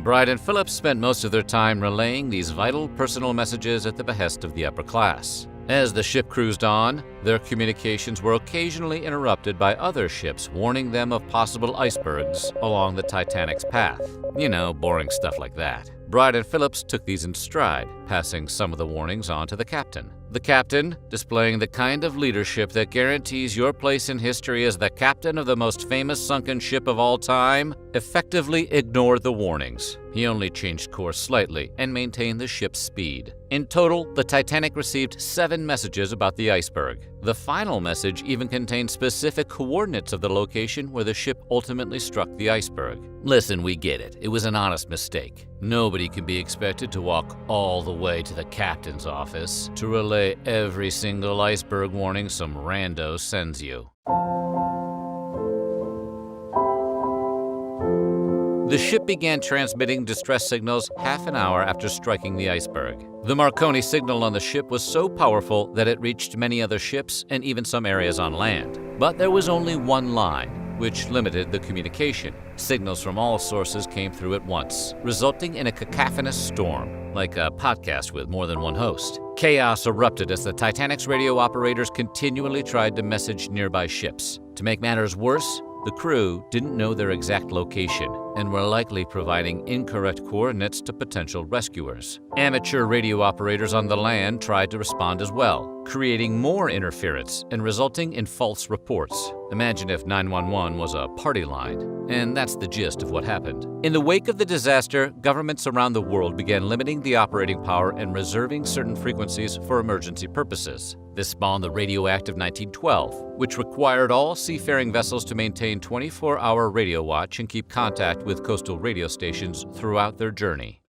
Bride and Phillips spent most of their time relaying these vital personal messages at the behest of the upper class. As the ship cruised on, their communications were occasionally interrupted by other ships warning them of possible icebergs along the Titanic's path. You know, boring stuff like that. Bride and Phillips took these in stride, passing some of the warnings on to the captain. The captain, displaying the kind of leadership that guarantees your place in history as the captain of the most famous sunken ship of all time, effectively ignored the warnings. He only changed course slightly and maintained the ship's speed. In total, the Titanic received 7 messages about the iceberg. The final message even contained specific coordinates of the location where the ship ultimately struck the iceberg. Listen, we get it. It was an honest mistake. Nobody can be expected to walk all the way to the captain's office to relay every single iceberg warning some rando sends you. The ship began transmitting distress signals half an hour after striking the iceberg. The Marconi signal on the ship was so powerful that it reached many other ships and even some areas on land. But there was only one line, which limited the communication. Signals from all sources came through at once, resulting in a cacophonous storm, like a podcast with more than one host. Chaos erupted as the Titanic's radio operators continually tried to message nearby ships. To make matters worse, the crew didn't know their exact location and were likely providing incorrect coordinates to potential rescuers. Amateur radio operators on the land tried to respond as well, creating more interference and resulting in false reports. Imagine if 911 was a party line. And that's the gist of what happened. In the wake of the disaster, governments around the world began limiting the operating power and reserving certain frequencies for emergency purposes. This spawned the Radio Act of 1912, which required all seafaring vessels to maintain 24-hour radio watch and keep contact with coastal radio stations throughout their journey.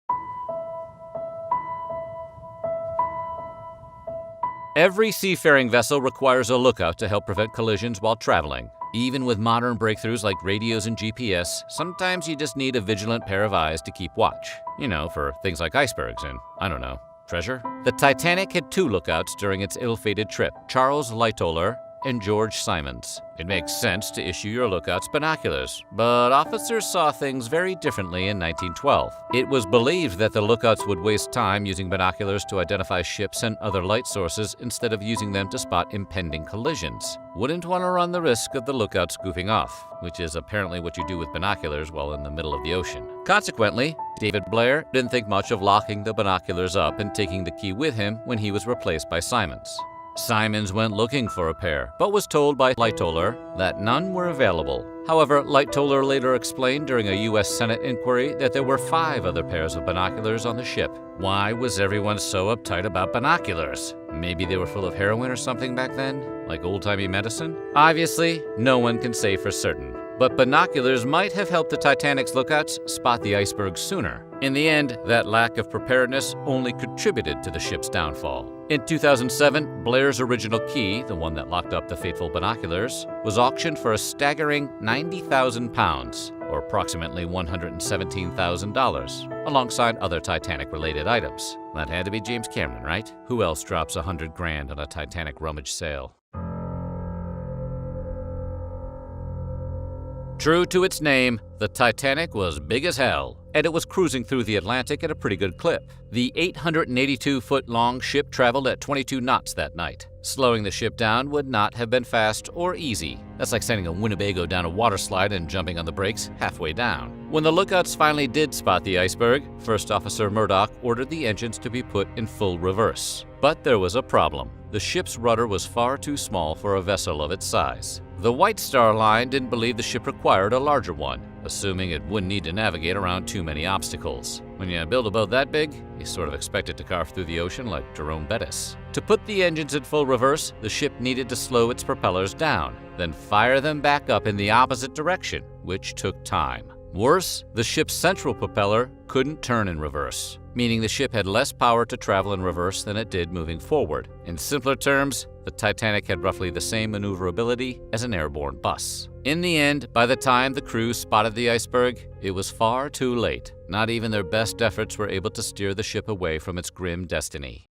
Every seafaring vessel requires a lookout to help prevent collisions while traveling. Even with modern breakthroughs like radios and GPS, sometimes you just need a vigilant pair of eyes to keep watch. You know, for things like icebergs and, I don't know, treasure? The Titanic had 2 lookouts during its ill-fated trip, Charles Lightoller and George Simons. It makes sense to issue your lookouts binoculars, but officers saw things very differently in 1912. It was believed that the lookouts would waste time using binoculars to identify ships and other light sources instead of using them to spot impending collisions. Wouldn't want to run the risk of the lookouts goofing off, which is apparently what you do with binoculars while in the middle of the ocean. Consequently, David Blair didn't think much of locking the binoculars up and taking the key with him when he was replaced by Simons. Simons went looking for a pair, but was told by Lightoller that none were available. However, Lightoller later explained during a U.S. Senate inquiry that there were 5 other pairs of binoculars on the ship. Why was everyone so uptight about binoculars? Maybe they were full of heroin or something back then? Like old-timey medicine? Obviously, no one can say for certain. But binoculars might have helped the Titanic's lookouts spot the iceberg sooner. In the end, that lack of preparedness only contributed to the ship's downfall. In 2007, Blair's original key, the one that locked up the fateful binoculars, was auctioned for a staggering £90,000, or approximately $117,000, alongside other Titanic-related items. That had to be James Cameron, right? Who else drops $100,000 on a Titanic rummage sale? True to its name, the Titanic was big as hell. and it was cruising through the Atlantic at a pretty good clip. The 882-foot-long ship traveled at 22 knots that night. Slowing the ship down would not have been fast or easy. That's like sending a Winnebago down a water slide and jumping on the brakes halfway down. When the lookouts finally did spot the iceberg, First Officer Murdoch ordered the engines to be put in full reverse. But there was a problem. The ship's rudder was far too small for a vessel of its size. The White Star Line didn't believe the ship required a larger one, assuming it wouldn't need to navigate around too many obstacles. When you build a boat that big, you sort of expect it to carve through the ocean like Jerome Bettis. To put the engines in full reverse, the ship needed to slow its propellers down, then fire them back up in the opposite direction, which took time. Worse, the ship's central propeller couldn't turn in reverse, meaning the ship had less power to travel in reverse than it did moving forward. In simpler terms, the Titanic had roughly the same maneuverability as an airborne bus. In the end, by the time the crew spotted the iceberg, it was far too late. Not even their best efforts were able to steer the ship away from its grim destiny.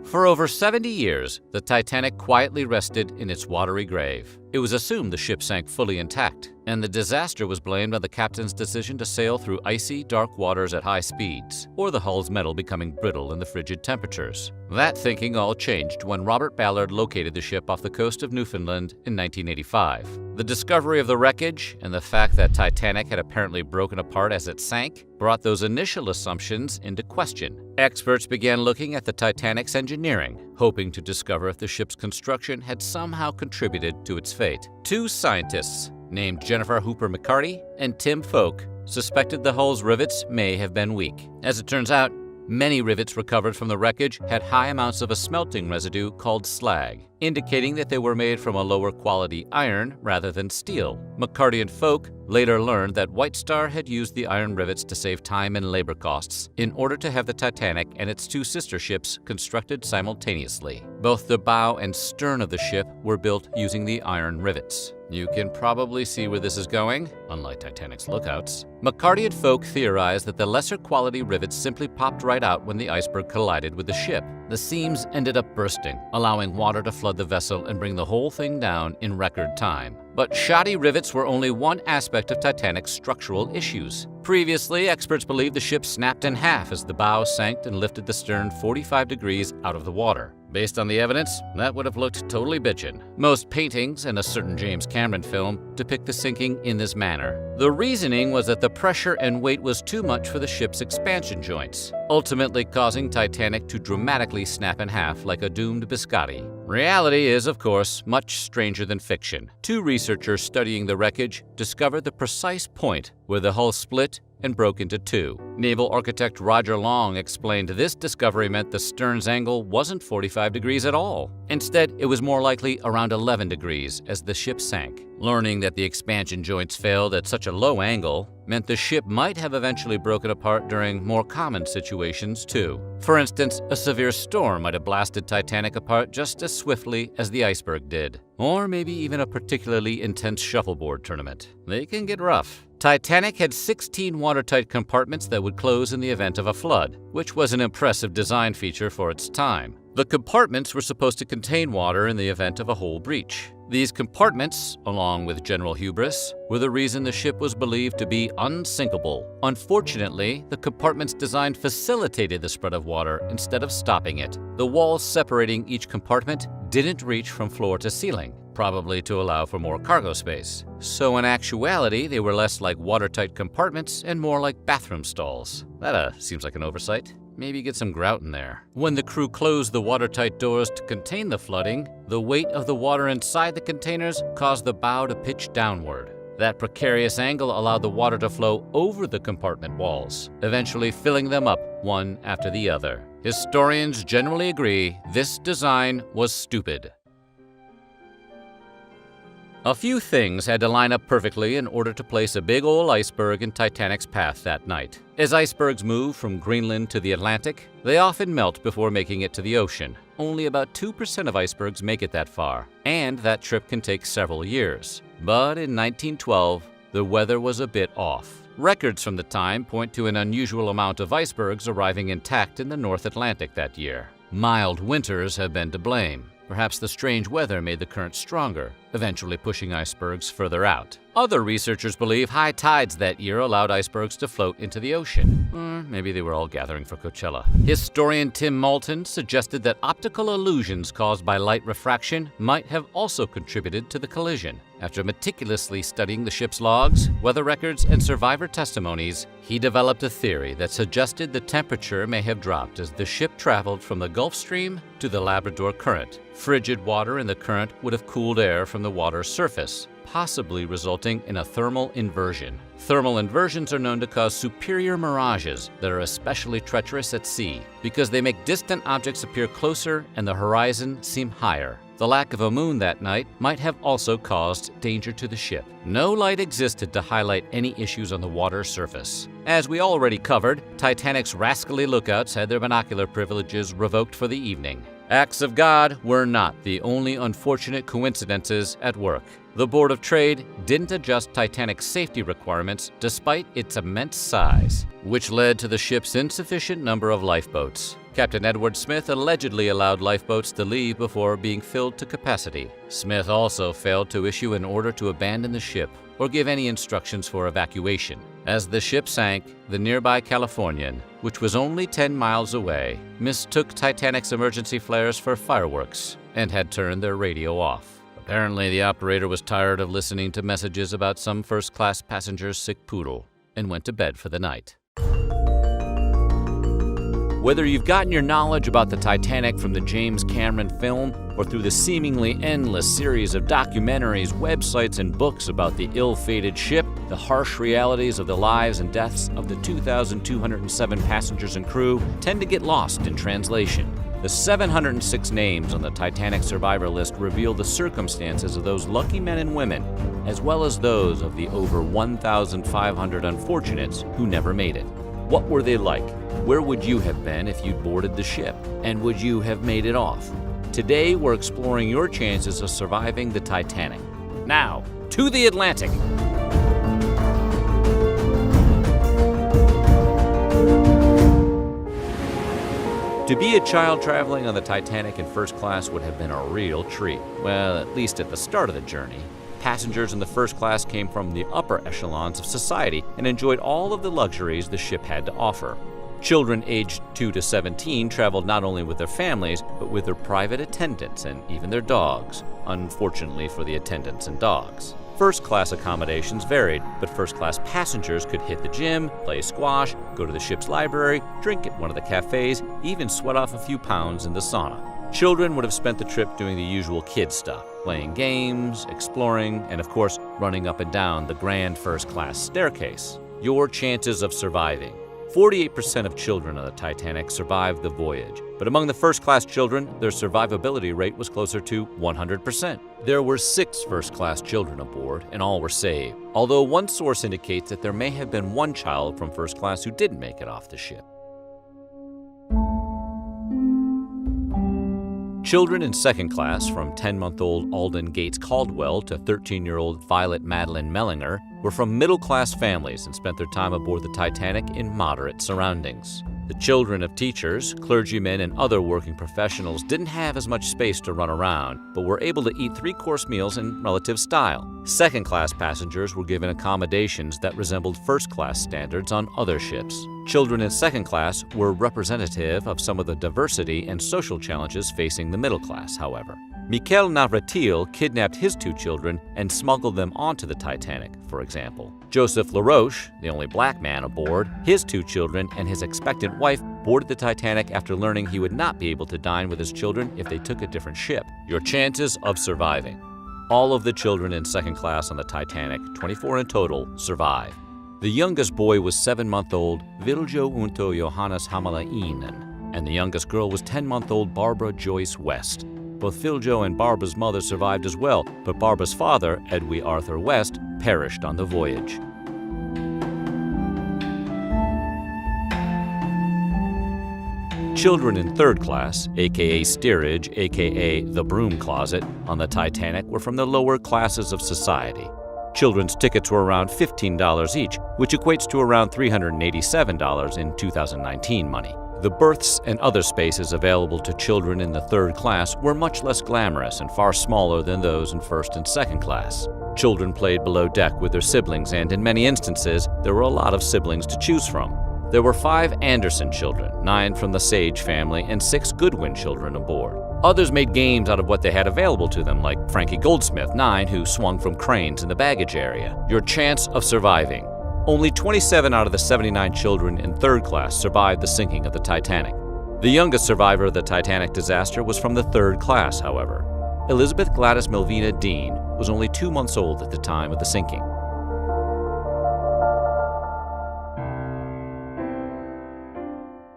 For over 70 years, the Titanic quietly rested in its watery grave. It was assumed the ship sank fully intact, and the disaster was blamed on the captain's decision to sail through icy, dark waters at high speeds, or the hull's metal becoming brittle in the frigid temperatures. That thinking all changed when Robert Ballard located the ship off the coast of Newfoundland in 1985. The discovery of the wreckage and the fact that Titanic had apparently broken apart as it sank brought those initial assumptions into question. Experts began looking at the Titanic's engineering, hoping to discover if the ship's construction had somehow contributed to its fate. Two scientists, named Jennifer Hooper McCarty and Tim Folk, suspected the hull's rivets may have been weak. As it turns out, many rivets recovered from the wreckage had high amounts of a smelting residue called slag, indicating that they were made from a lower quality iron rather than steel. McCarty and Folk later learned that White Star had used the iron rivets to save time and labor costs in order to have the Titanic and its two sister ships constructed simultaneously. Both the bow and stern of the ship were built using the iron rivets. You can probably see where this is going, unlike Titanic's lookouts. McCarty and Folk theorized that the lesser quality rivets simply popped right out when the iceberg collided with the ship. The seams ended up bursting, allowing water to flood the vessel and bring the whole thing down in record time. But shoddy rivets were only one aspect of Titanic's structural issues. Previously, experts believed the ship snapped in half as the bow sank and lifted the stern 45 degrees out of the water. Based on the evidence, that would have looked totally bitchin'. Most paintings and a certain James Cameron film depict the sinking in this manner. The reasoning was that the pressure and weight was too much for the ship's expansion joints, ultimately causing Titanic to dramatically snap in half like a doomed biscotti. Reality is, of course, much stranger than fiction. Two researchers studying the wreckage discovered the precise point where the hull split and broke into two. Naval architect Roger Long explained this discovery meant the stern's angle wasn't 45 degrees at all. Instead, it was more likely around 11 degrees as the ship sank. Learning that the expansion joints failed at such a low angle meant the ship might have eventually broken apart during more common situations too. For instance, a severe storm might have blasted Titanic apart just as swiftly as the iceberg did. Or maybe even a particularly intense shuffleboard tournament. They can get rough. Titanic had 16 watertight compartments that would close in the event of a flood, which was an impressive design feature for its time. The compartments were supposed to contain water in the event of a hull breach. These compartments, along with general hubris, were the reason the ship was believed to be unsinkable. Unfortunately, the compartment's design facilitated the spread of water instead of stopping it. The walls separating each compartment didn't reach from floor to ceiling, probably to allow for more cargo space. So in actuality, they were less like watertight compartments and more like bathroom stalls. That seems like an oversight. Maybe get some grout in there. When the crew closed the watertight doors to contain the flooding, the weight of the water inside the containers caused the bow to pitch downward. That precarious angle allowed the water to flow over the compartment walls, eventually filling them up one after the other. Historians generally agree this design was stupid. A few things had to line up perfectly in order to place a big ol' iceberg in Titanic's path that night. As icebergs move from Greenland to the Atlantic, they often melt before making it to the ocean. Only about 2% of icebergs make it that far, and that trip can take several years. But in 1912, the weather was a bit off. Records from the time point to an unusual amount of icebergs arriving intact in the North Atlantic that year. Mild winters have been to blame. Perhaps the strange weather made the current stronger, eventually pushing icebergs further out. Other researchers believe high tides that year allowed icebergs to float into the ocean. Or maybe they were all gathering for Coachella. Historian Tim Moulton suggested that optical illusions caused by light refraction might have also contributed to the collision. After meticulously studying the ship's logs, weather records, and survivor testimonies, he developed a theory that suggested the temperature may have dropped as the ship traveled from the Gulf Stream to the Labrador Current. Frigid water in the current would have cooled air from the water's surface, possibly resulting in a thermal inversion. Thermal inversions are known to cause superior mirages that are especially treacherous at sea because they make distant objects appear closer and the horizon seem higher. The lack of a moon that night might have also caused danger to the ship. No light existed to highlight any issues on the water's surface. As we already covered, Titanic's rascally lookouts had their binocular privileges revoked for the evening. Acts of God were not the only unfortunate coincidences at work. The Board of Trade didn't adjust Titanic's safety requirements despite its immense size, which led to the ship's insufficient number of lifeboats. Captain Edward Smith allegedly allowed lifeboats to leave before being filled to capacity. Smith also failed to issue an order to abandon the ship or give any instructions for evacuation. As the ship sank, the nearby Californian, which was only 10 miles away, mistook Titanic's emergency flares for fireworks and had turned their radio off. Apparently, the operator was tired of listening to messages about some first-class passenger's sick poodle and went to bed for the night. Whether you've gotten your knowledge about the Titanic from the James Cameron film or through the seemingly endless series of documentaries, websites, and books about the ill-fated ship, the harsh realities of the lives and deaths of the 2,207 passengers and crew tend to get lost in translation. The 706 names on the Titanic survivor list reveal the circumstances of those lucky men and women, as well as those of the over 1,500 unfortunates who never made it. What were they like? Where would you have been if you'd boarded the ship? And would you have made it off? Today, we're exploring your chances of surviving the Titanic. Now, to the Atlantic! To be a child traveling on the Titanic in first class would have been a real treat. Well, at least at the start of the journey. Passengers in the first class came from the upper echelons of society and enjoyed all of the luxuries the ship had to offer. Children aged 2 to 17 traveled not only with their families, but with their private attendants and even their dogs, unfortunately for the attendants and dogs. First-class accommodations varied, but first-class passengers could hit the gym, play squash, go to the ship's library, drink at one of the cafes, even sweat off a few pounds in the sauna. Children would have spent the trip doing the usual kid stuff, playing games, exploring, and of course, running up and down the grand first-class staircase. Your chances of surviving. 48% of children on the Titanic survived the voyage, but among the first-class children, their survivability rate was closer to 100%. There were 6 first-class children aboard, and all were saved, although one source indicates that there may have been one child from first class who didn't make it off the ship. Children in second class, from 10-month-old Alden Gates Caldwell to 13-year-old Violet Madeline Mellinger, were from middle-class families and spent their time aboard the Titanic in moderate surroundings. The children of teachers, clergymen, and other working professionals didn't have as much space to run around, but were able to eat 3-course meals in relative style. Second-class passengers were given accommodations that resembled first-class standards on other ships. Children in second class were representative of some of the diversity and social challenges facing the middle class, however. Mikel Navratil kidnapped his 2 children and smuggled them onto the Titanic, for example. Joseph LaRoche, the only black man aboard, his 2 children and his expectant wife boarded the Titanic after learning he would not be able to dine with his children if they took a different ship. Your chances of surviving. All of the children in second class on the Titanic, 24 in total, survived. The youngest boy was 7-month-old Viljo Unto Johannes Hamalainen, and the youngest girl was 10-month-old Barbara Joyce West. Both Viljo and Barbara's mother survived as well, but Barbara's father, Edwy Arthur West, perished on the voyage. Children in third class, aka steerage, aka the broom closet, on the Titanic were from the lower classes of society. Children's tickets were around $15 each, which equates to around $387 in 2019 money. The berths and other spaces available to children in the third class were much less glamorous and far smaller than those in first and second class. Children played below deck with their siblings, and in many instances, there were a lot of siblings to choose from. There were 5 Anderson children, 9 from the Sage family, and 6 Goodwin children aboard. Others made games out of what they had available to them, like Frankie Goldsmith, 9, who swung from cranes in the baggage area. Your chance of surviving. Only 27 out of the 79 children in third class survived the sinking of the Titanic. The youngest survivor of the Titanic disaster was from the third class, however. Elizabeth Gladys Melvina Dean was only 2 months old at the time of the sinking.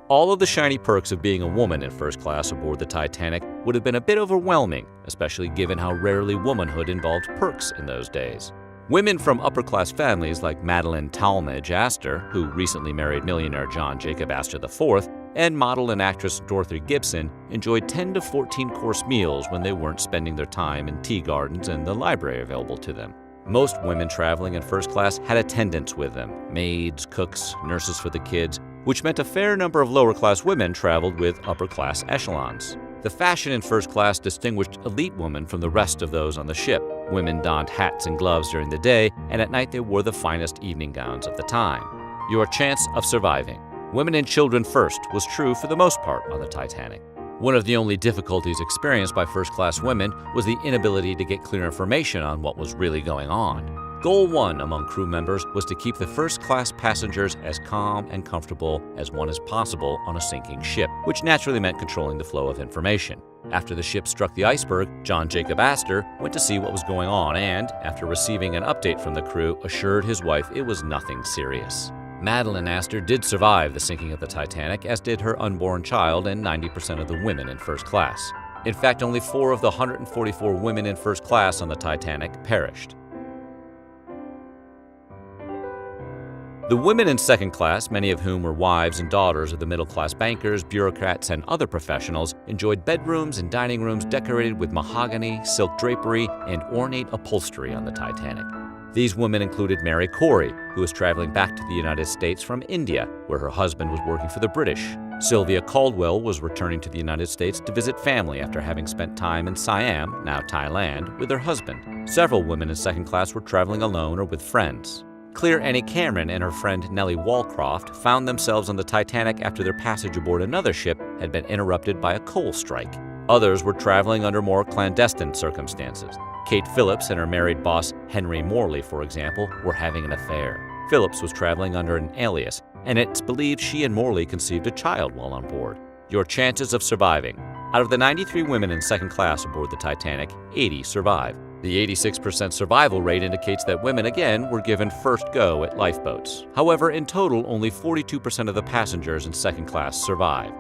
All of the shiny perks of being a woman in first class aboard the Titanic would have been a bit overwhelming, especially given how rarely womanhood involved perks in those days. Women from upper-class families like Madeline Talmadge Astor, who recently married millionaire John Jacob Astor IV, and model and actress Dorothy Gibson enjoyed 10 to 14-course meals when they weren't spending their time in tea gardens and the library available to them. Most women traveling in first class had attendants with them, maids, cooks, nurses for the kids, which meant a fair number of lower-class women traveled with upper-class echelons. The fashion in first class distinguished elite women from the rest of those on the ship. Women donned hats and gloves during the day, and at night they wore the finest evening gowns of the time. Your chance of surviving. Women and children first was true for the most part on the Titanic. One of the only difficulties experienced by first-class women was the inability to get clear information on what was really going on. Goal 1 among crew members was to keep the first-class passengers as calm and comfortable as one is possible on a sinking ship, which naturally meant controlling the flow of information. After the ship struck the iceberg, John Jacob Astor went to see what was going on and, after receiving an update from the crew, assured his wife it was nothing serious. Madeline Astor did survive the sinking of the Titanic, as did her unborn child and 90% of the women in first class. In fact, only 4 of the 144 women in first class on the Titanic perished. The women in second class, many of whom were wives and daughters of the middle-class bankers, bureaucrats, and other professionals, enjoyed bedrooms and dining rooms decorated with mahogany, silk drapery, and ornate upholstery on the Titanic. These women included Mary Corey, who was traveling back to the United States from India, where her husband was working for the British. Sylvia Caldwell was returning to the United States to visit family after having spent time in Siam, now Thailand, with her husband. Several women in second class were traveling alone or with friends. Claire Annie Cameron and her friend Nellie Walcroft found themselves on the Titanic after their passage aboard another ship had been interrupted by a coal strike. Others were traveling under more clandestine circumstances. Kate Phillips and her married boss Henry Morley, for example, were having an affair. Phillips was traveling under an alias, and it's believed she and Morley conceived a child while on board. Your chances of surviving. Out of the 93 women in second class aboard the Titanic, 80 survived. The 86% survival rate indicates that women, again, were given first go at lifeboats. However, in total, only 42% of the passengers in second class survived.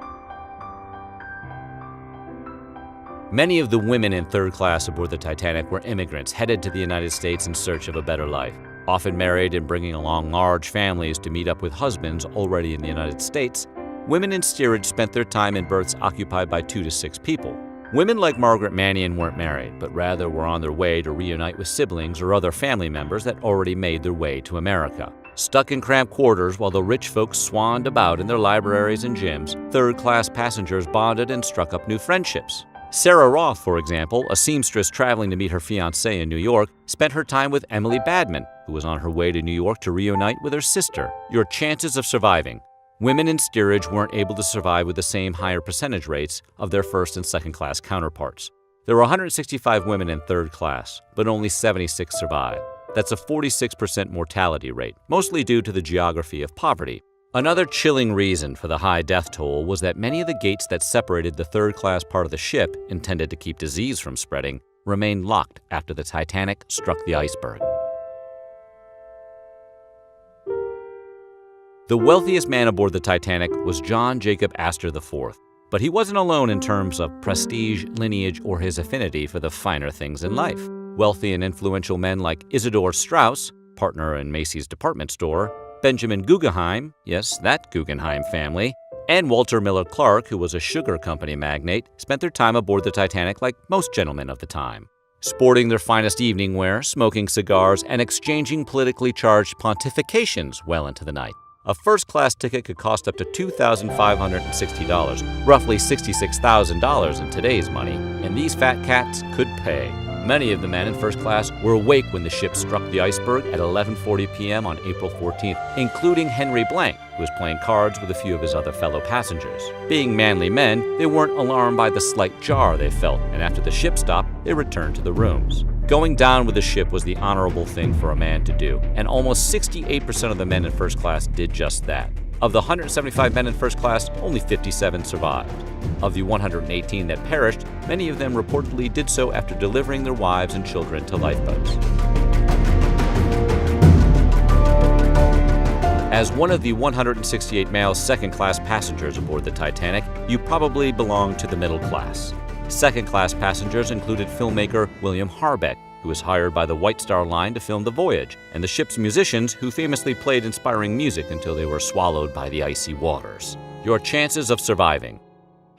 Many of the women in third class aboard the Titanic were immigrants headed to the United States in search of a better life. Often married and bringing along large families to meet up with husbands already in the United States, women in steerage spent their time in berths occupied by 2 to 6 people. Women like Margaret Mannion weren't married, but rather were on their way to reunite with siblings or other family members that already made their way to America. Stuck in cramped quarters while the rich folks swanned about in their libraries and gyms, third-class passengers bonded and struck up new friendships. Sarah Roth, for example, a seamstress traveling to meet her fiancé in New York, spent her time with Emily Badman, who was on her way to New York to reunite with her sister. Your chances of surviving. Women in steerage weren't able to survive with the same higher percentage rates of their first and second class counterparts. There were 165 women in third class, but only 76 survived. That's a 46% mortality rate, mostly due to the geography of poverty. Another chilling reason for the high death toll was that many of the gates that separated the third class part of the ship, intended to keep disease from spreading, remained locked after the Titanic struck the iceberg. The wealthiest man aboard the Titanic was John Jacob Astor IV, but he wasn't alone in terms of prestige, lineage, or his affinity for the finer things in life. Wealthy and influential men like Isidor Straus, partner in Macy's department store, Benjamin Guggenheim, yes, that Guggenheim family, and Walter Miller Clark, who was a sugar company magnate, spent their time aboard the Titanic like most gentlemen of the time, sporting their finest evening wear, smoking cigars, and exchanging politically charged pontifications well into the night. A first-class ticket could cost up to $2,560, roughly $66,000 in today's money, and these fat cats could pay. Many of the men in first class were awake when the ship struck the iceberg at 11:40 p.m. on April 14th, including Henry Blank, who was playing cards with a few of his other fellow passengers. Being manly men, they weren't alarmed by the slight jar they felt, and after the ship stopped, they returned to the rooms. Going down with the ship was the honorable thing for a man to do, and almost 68% of the men in first class did just that. Of the 175 men in first class, only 57 survived. Of the 118 that perished, many of them reportedly did so after delivering their wives and children to lifeboats. As one of the 168 male second-class passengers aboard the Titanic, you probably belong to the middle class. Second-class passengers included filmmaker William Harbeck, who was hired by the White Star Line to film the voyage, and the ship's musicians, who famously played inspiring music until they were swallowed by the icy waters. Your chances of surviving.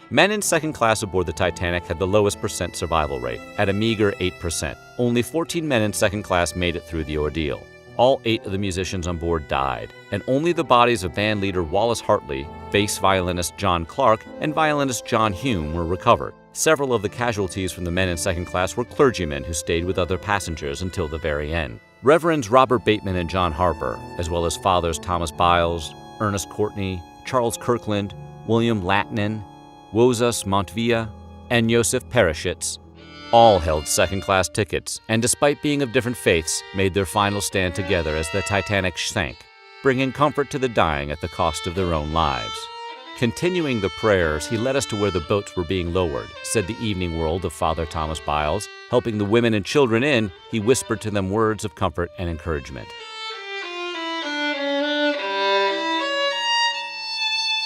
Men in second class aboard the Titanic had the lowest percent survival rate, at a meager 8%. Only 14 men in second class made it through the ordeal. All 8 of the musicians on board died, and only the bodies of band leader Wallace Hartley, bass violinist John Clark, and violinist John Hume were recovered. Several of the casualties from the men in second class were clergymen who stayed with other passengers until the very end. Reverends Robert Bateman and John Harper, as well as Fathers Thomas Biles, Ernest Courtney, Charles Kirkland, William Latinen, Wozas Montvilla, and Joseph Pereshitz, all held second-class tickets, and despite being of different faiths, made their final stand together as the Titanic sank, bringing comfort to the dying at the cost of their own lives. Continuing the prayers, he led us to where the boats were being lowered, said the Evening World of Father Thomas Biles. Helping the women and children in, he whispered to them words of comfort and encouragement.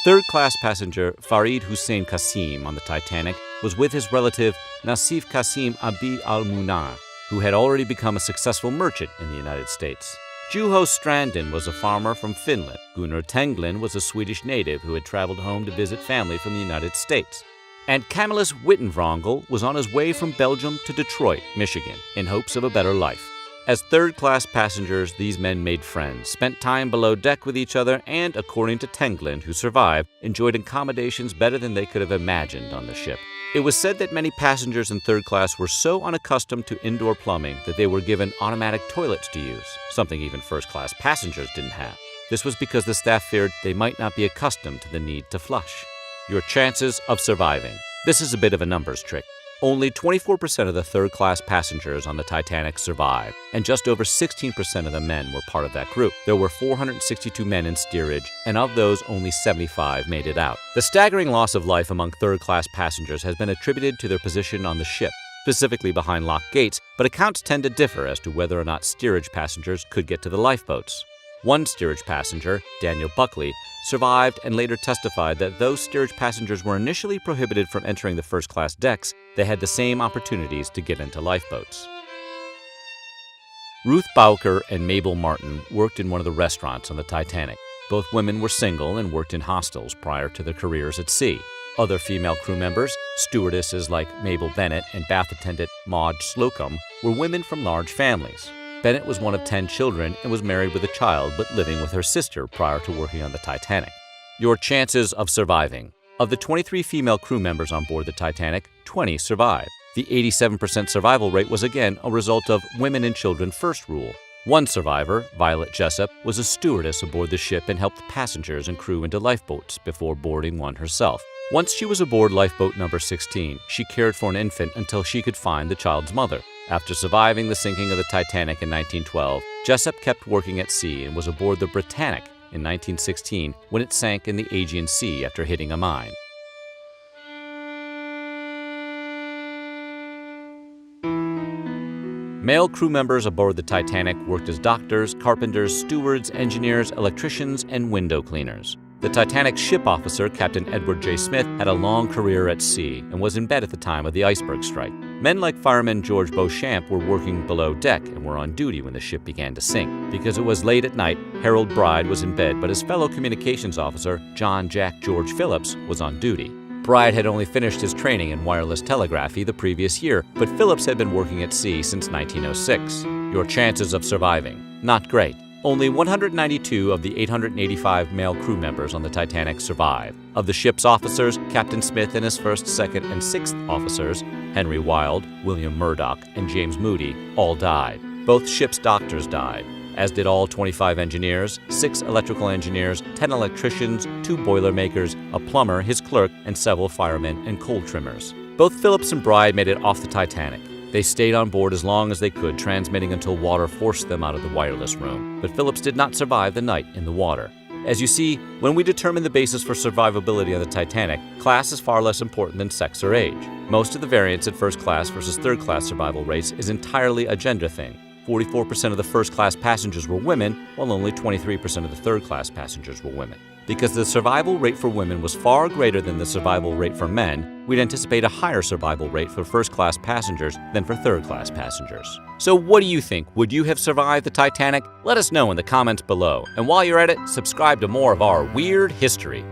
Third-class passenger Farid Hussein Qasim on the Titanic was with his relative Nasif Qasim Abi al-Munah, who had already become a successful merchant in the United States. Juho Strandin was a farmer from Finland. Gunnar Tenglin was a Swedish native who had traveled home to visit family from the United States. And Camillus Wittenvrangel was on his way from Belgium to Detroit, Michigan, in hopes of a better life. As third-class passengers, these men made friends, spent time below deck with each other, and, according to Tenglin, who survived, enjoyed accommodations better than they could have imagined on the ship. It was said that many passengers in third class were so unaccustomed to indoor plumbing that they were given automatic toilets to use, something even first-class passengers didn't have. This was because the staff feared they might not be accustomed to the need to flush. Your chances of surviving. This is a bit of a numbers trick. Only 24% of the third-class passengers on the Titanic survived, and just over 16% of the men were part of that group. There were 462 men in steerage, and of those, only 75 made it out. The staggering loss of life among third-class passengers has been attributed to their position on the ship, specifically behind locked gates, but accounts tend to differ as to whether or not steerage passengers could get to the lifeboats. One steerage passenger, Daniel Buckley, survived and later testified that though steerage passengers were initially prohibited from entering the first-class decks, they had the same opportunities to get into lifeboats. Ruth Bowker and Mabel Martin worked in one of the restaurants on the Titanic. Both women were single and worked in hostels prior to their careers at sea. Other female crew members, stewardesses like Mabel Bennett and bath attendant Maud Slocum, were women from large families. Bennett was one of 10 children and was married with a child but living with her sister prior to working on the Titanic. Your chances of surviving. Of the 23 female crew members on board the Titanic, 20 survived. The 87% survival rate was again a result of women and children first rule. One survivor, Violet Jessup, was a stewardess aboard the ship and helped passengers and crew into lifeboats before boarding one herself. Once she was aboard lifeboat number 16, she cared for an infant until she could find the child's mother. After surviving the sinking of the Titanic in 1912, Jessup kept working at sea and was aboard the Britannic in 1916 when it sank in the Aegean Sea after hitting a mine. Male crew members aboard the Titanic worked as doctors, carpenters, stewards, engineers, electricians, and window cleaners. The Titanic's ship officer, Captain Edward J. Smith, had a long career at sea and was in bed at the time of the iceberg strike. Men like fireman George Beauchamp were working below deck and were on duty when the ship began to sink. Because it was late at night, Harold Bride was in bed, but his fellow communications officer, John Jack George Phillips, was on duty. Bride had only finished his training in wireless telegraphy the previous year, but Phillips had been working at sea since 1906. Your chances of surviving. Not great. Only 192 of the 885 male crew members on the Titanic survived. Of the ship's officers, Captain Smith and his first, second, and sixth officers, Henry Wilde, William Murdoch, and James Moody, all died. Both ship's doctors died, as did all 25 engineers, 6 electrical engineers, 10 electricians, 2 boiler makers, a plumber, his clerk, and several firemen and coal trimmers. Both Phillips and Bride made it off the Titanic. They stayed on board as long as they could, transmitting until water forced them out of the wireless room. But Phillips did not survive the night in the water. As you see, when we determine the basis for survivability on the Titanic, class is far less important than sex or age. Most of the variance in first class versus third class survival rates is entirely a gender thing. 44% of the first-class passengers were women, while only 23% of the third-class passengers were women. Because the survival rate for women was far greater than the survival rate for men, we'd anticipate a higher survival rate for first-class passengers than for third-class passengers. So what do you think? Would you have survived the Titanic? Let us know in the comments below. And while you're at it, subscribe to more of our weird history.